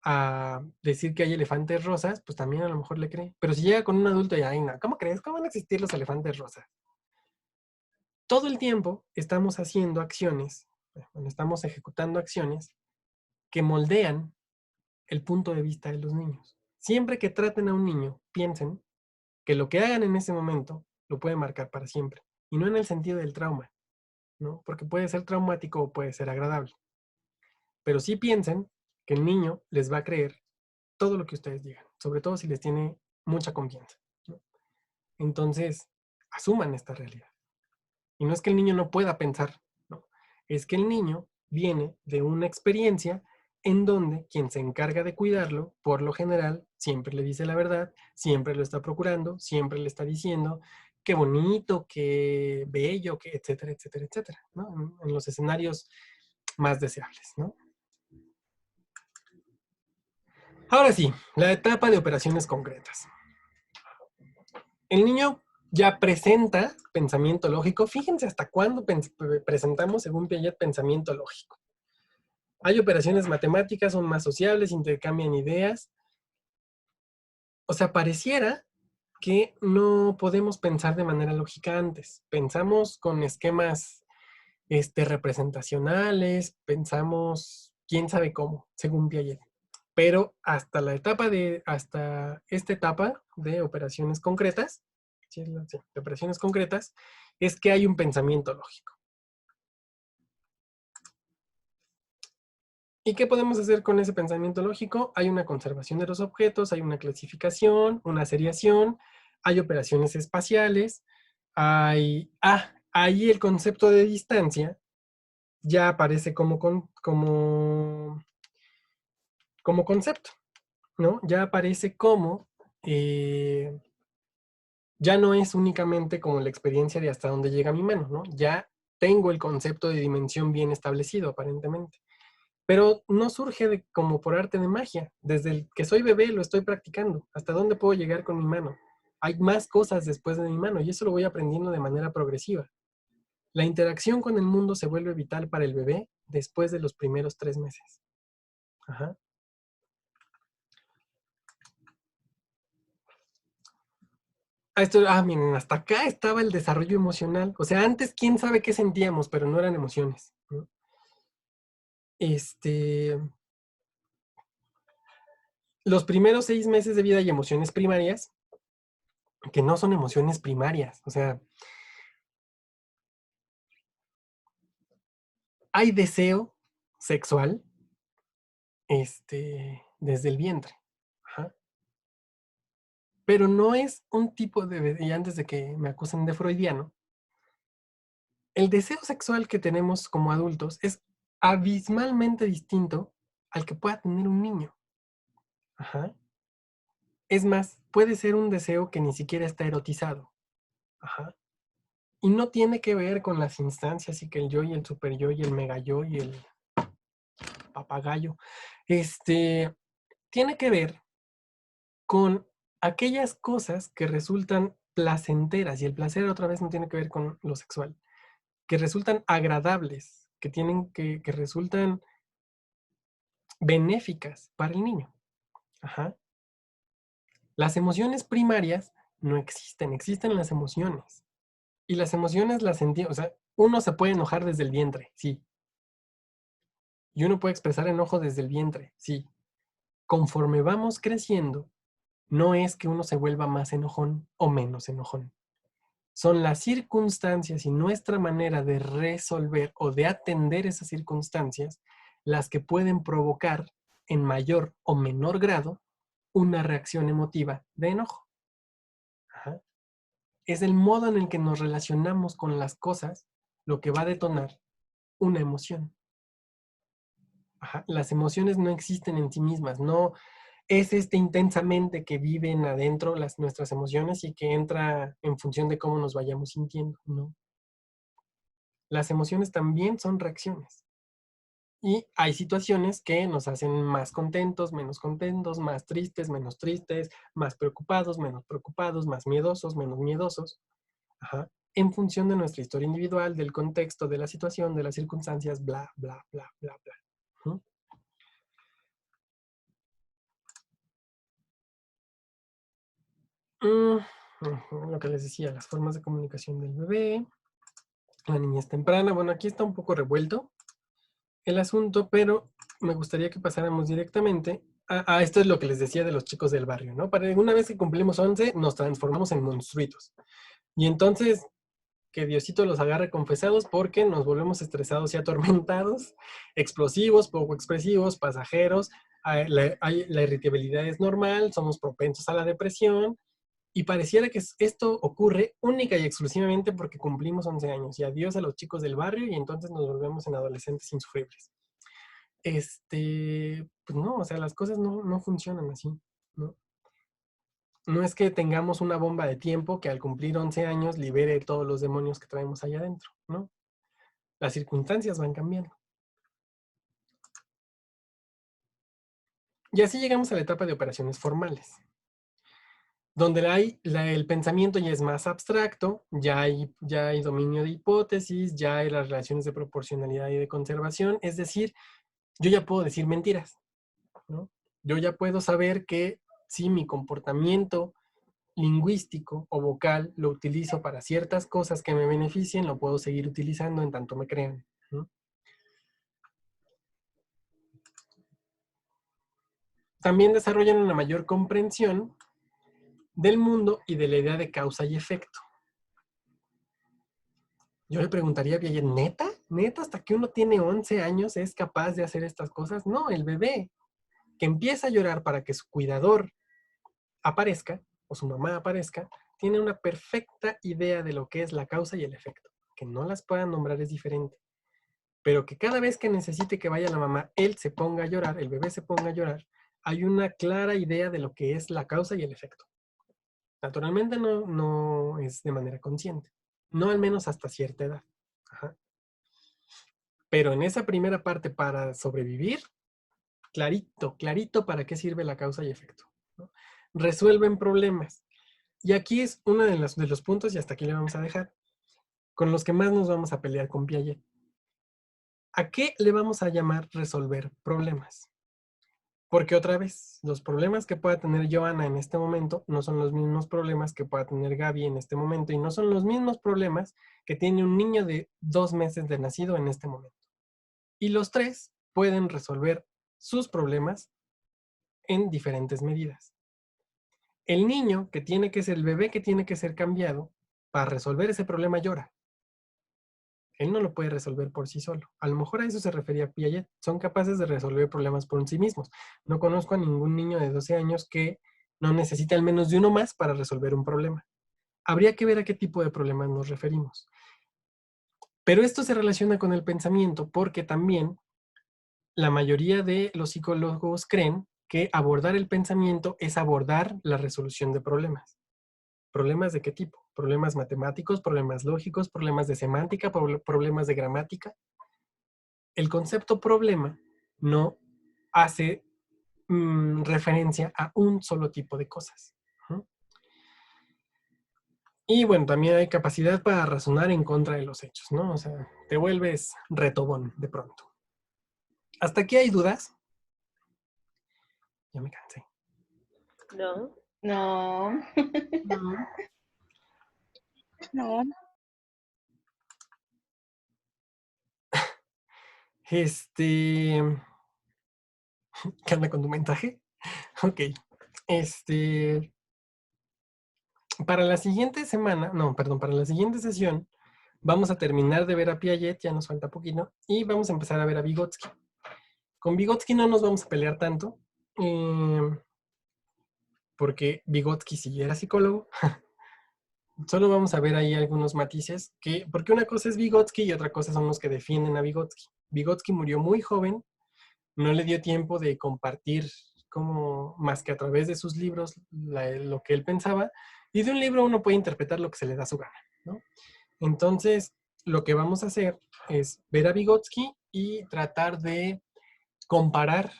A: a decir que hay elefantes rosas, pues también a lo mejor le cree. Pero si llega con un adulto y, no, ¿cómo crees? ¿Cómo van a existir los elefantes rosas? Todo el tiempo estamos haciendo acciones, estamos ejecutando acciones que moldean el punto de vista de los niños. Siempre que traten a un niño, piensen que lo que hagan en ese momento lo puede marcar para siempre. Y no en el sentido del trauma, ¿no? Porque puede ser traumático o puede ser agradable. Pero sí piensen que el niño les va a creer todo lo que ustedes digan, sobre todo si les tiene mucha confianza, ¿no? Entonces, asuman esta realidad. Y no es que el niño no pueda pensar, ¿no? Es que el niño viene de una experiencia en donde quien se encarga de cuidarlo, por lo general, siempre le dice la verdad, siempre lo está procurando, siempre le está diciendo qué bonito, qué bello, qué etcétera, etcétera, etcétera, ¿no? En los escenarios más deseables, ¿no? Ahora sí, la etapa de operaciones concretas. El niño ya presenta pensamiento lógico. Fíjense hasta cuándo presentamos, según Piaget, pensamiento lógico. Hay operaciones matemáticas, son más sociables, intercambian ideas. O sea, pareciera que no podemos pensar de manera lógica antes. Pensamos con esquemas representacionales, pensamos quién sabe cómo, según Piaget. Pero hasta esta etapa de operaciones concretas, de operaciones concretas, es que hay un pensamiento lógico. ¿Y qué podemos hacer con ese pensamiento lógico? Hay una conservación de los objetos, hay una clasificación, una seriación, hay operaciones espaciales, ahí el concepto de distancia ya aparece como concepto, ¿no? Ya aparece como, ya no es únicamente como la experiencia de hasta dónde llega mi mano, ¿no? Ya tengo el concepto de dimensión bien establecido, aparentemente. Pero no surge como por arte de magia. Desde el que soy bebé lo estoy practicando. ¿Hasta dónde puedo llegar con mi mano? Hay más cosas después de mi mano y eso lo voy aprendiendo de manera progresiva. La interacción con el mundo se vuelve vital para el bebé después de los primeros 3 meses. Ajá. Miren, hasta acá estaba el desarrollo emocional. O sea, antes quién sabe qué sentíamos, pero no eran emociones, ¿no? Los primeros 6 meses de vida hay emociones primarias, que no son emociones primarias. O sea, hay deseo sexual desde el vientre. Ajá. Pero no es un tipo de, y antes de que me acusen de freudiano, el deseo sexual que tenemos como adultos es abismalmente distinto al que pueda tener un niño. Ajá. Es más, puede ser un deseo que ni siquiera está erotizado. Ajá. Y no tiene que ver con las instancias y que el yo y el super yo y el mega yo y el papagayo. Tiene que ver con aquellas cosas que resultan placenteras, y el placer otra vez no tiene que ver con lo sexual, que resultan agradables, que resultan benéficas para el niño. Ajá. Las emociones primarias no existen, existen las emociones. Y las emociones las sentimos, o sea, uno se puede enojar desde el vientre, sí. Y uno puede expresar enojo desde el vientre, sí. Conforme vamos creciendo, no es que uno se vuelva más enojón o menos enojón. Son las circunstancias y nuestra manera de resolver o de atender esas circunstancias las que pueden provocar en mayor o menor grado una reacción emotiva de enojo. Ajá. Es el modo en el que nos relacionamos con las cosas lo que va a detonar una emoción. Ajá. Las emociones no existen en sí mismas, no es intensamente que viven adentro nuestras emociones y que entra en función de cómo nos vayamos sintiendo, ¿no? Las emociones también son reacciones. Y hay situaciones que nos hacen más contentos, más tristes, menos tristes, más preocupados, menos preocupados, más miedosos, menos miedosos. Ajá. En función de nuestra historia individual, del contexto, de la situación, de las circunstancias, bla, bla, bla, bla, bla. ¿Mm? Lo que les decía, las formas de comunicación del bebé, la niñez temprana. Bueno, aquí está un poco revuelto el asunto, pero me gustaría que pasáramos directamente a esto es lo que les decía de los chicos del barrio, ¿no? Para una vez que cumplimos 11, nos transformamos en monstruitos. Y entonces, que Diosito los agarre confesados porque nos volvemos estresados y atormentados, explosivos, poco expresivos, pasajeros, la irritabilidad es normal, somos propensos a la depresión, y pareciera que esto ocurre única y exclusivamente porque cumplimos 11 años, y adiós a los chicos del barrio, y entonces nos volvemos en adolescentes insufribles. Pues no, o sea, las cosas no funcionan así, ¿no? No es que tengamos una bomba de tiempo que al cumplir 11 años libere todos los demonios que traemos allá adentro, ¿no? Las circunstancias van cambiando. Y así llegamos a la etapa de operaciones formales, donde el pensamiento ya es más abstracto, ya hay dominio de hipótesis, ya hay las relaciones de proporcionalidad y de conservación, es decir, yo ya puedo decir mentiras, ¿no? Yo ya puedo saber que si mi comportamiento lingüístico o vocal lo utilizo para ciertas cosas que me beneficien, lo puedo seguir utilizando en tanto me crean, ¿no? También desarrollan una mayor comprensión del mundo y de la idea de causa y efecto. Yo le preguntaría bien, ¿neta? ¿Neta hasta que uno tiene 11 años es capaz de hacer estas cosas? No, el bebé que empieza a llorar para que su cuidador aparezca, o su mamá aparezca, tiene una perfecta idea de lo que es la causa y el efecto. Que no las puedan nombrar es diferente. Pero que cada vez que necesite que vaya la mamá, él se ponga a llorar, el bebé se ponga a llorar, hay una clara idea de lo que es la causa y el efecto. Naturalmente no es de manera consciente. No al menos hasta cierta edad. Ajá. Pero en esa primera parte para sobrevivir, clarito para qué sirve la causa y efecto, ¿no? Resuelven problemas. Y aquí es uno de los puntos, y hasta aquí le vamos a dejar, con los que más nos vamos a pelear con Piaget. ¿A qué le vamos a llamar resolver problemas? Porque otra vez, los problemas que pueda tener Joana en este momento no son los mismos problemas que pueda tener Gaby en este momento, y no son los mismos problemas que tiene un niño de 2 meses de nacido en este momento. Y los tres pueden resolver sus problemas en diferentes medidas. El niño que tiene que ser, el bebé que tiene que ser cambiado, para resolver ese problema llora. Él no lo puede resolver por sí solo. A lo mejor a eso se refería Piaget. Son capaces de resolver problemas por sí mismos. No conozco a ningún niño de 12 años que no necesite al menos de uno más para resolver un problema. Habría que ver a qué tipo de problemas nos referimos. Pero esto se relaciona con el pensamiento porque también la mayoría de los psicólogos creen que abordar el pensamiento es abordar la resolución de problemas. ¿Problemas de qué tipo? Problemas matemáticos, problemas lógicos, problemas de semántica, problemas de gramática. El concepto problema no hace referencia a un solo tipo de cosas. Y bueno, también hay capacidad para razonar en contra de los hechos, ¿no? O sea, te vuelves retobón de pronto. ¿Hasta aquí hay dudas? Ya me cansé.
B: No. No.
S: No.
A: ¿Qué anda con tu mensaje? Ok. Para la siguiente semana, para la siguiente sesión, vamos a terminar de ver a Piaget, ya nos falta poquito, y vamos a empezar a ver a Vygotsky. Con Vygotsky no nos vamos a pelear tanto, porque Vygotsky sí era psicólogo. Solo vamos a ver ahí algunos matices, porque una cosa es Vygotsky y otra cosa son los que defienden a Vygotsky. Vygotsky murió muy joven, no le dio tiempo de compartir más que a través de sus libros lo que él pensaba, y de un libro uno puede interpretar lo que se le da su gana, ¿no? Entonces, lo que vamos a hacer es ver a Vygotsky y tratar de comparar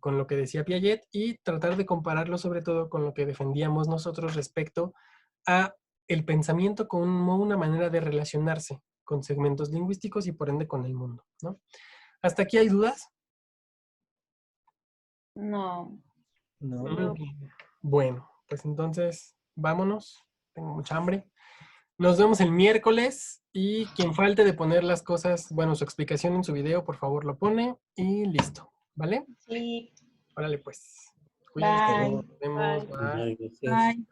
A: con lo que decía Piaget y tratar de compararlo sobre todo con lo que defendíamos nosotros respecto a el pensamiento como una manera de relacionarse con segmentos lingüísticos y por ende con el mundo, ¿no? ¿Hasta aquí hay dudas?
B: No.
C: No.
A: Bueno, pues entonces vámonos. Tengo mucha hambre. Nos vemos el miércoles y quien falte de poner las cosas, bueno, su explicación en su video, por favor lo pone y listo, ¿vale?
B: Sí.
A: Órale pues.
B: Bye.
A: Nos vemos.
B: Bye.
A: Bye.
M: Bye.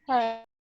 F: Bye.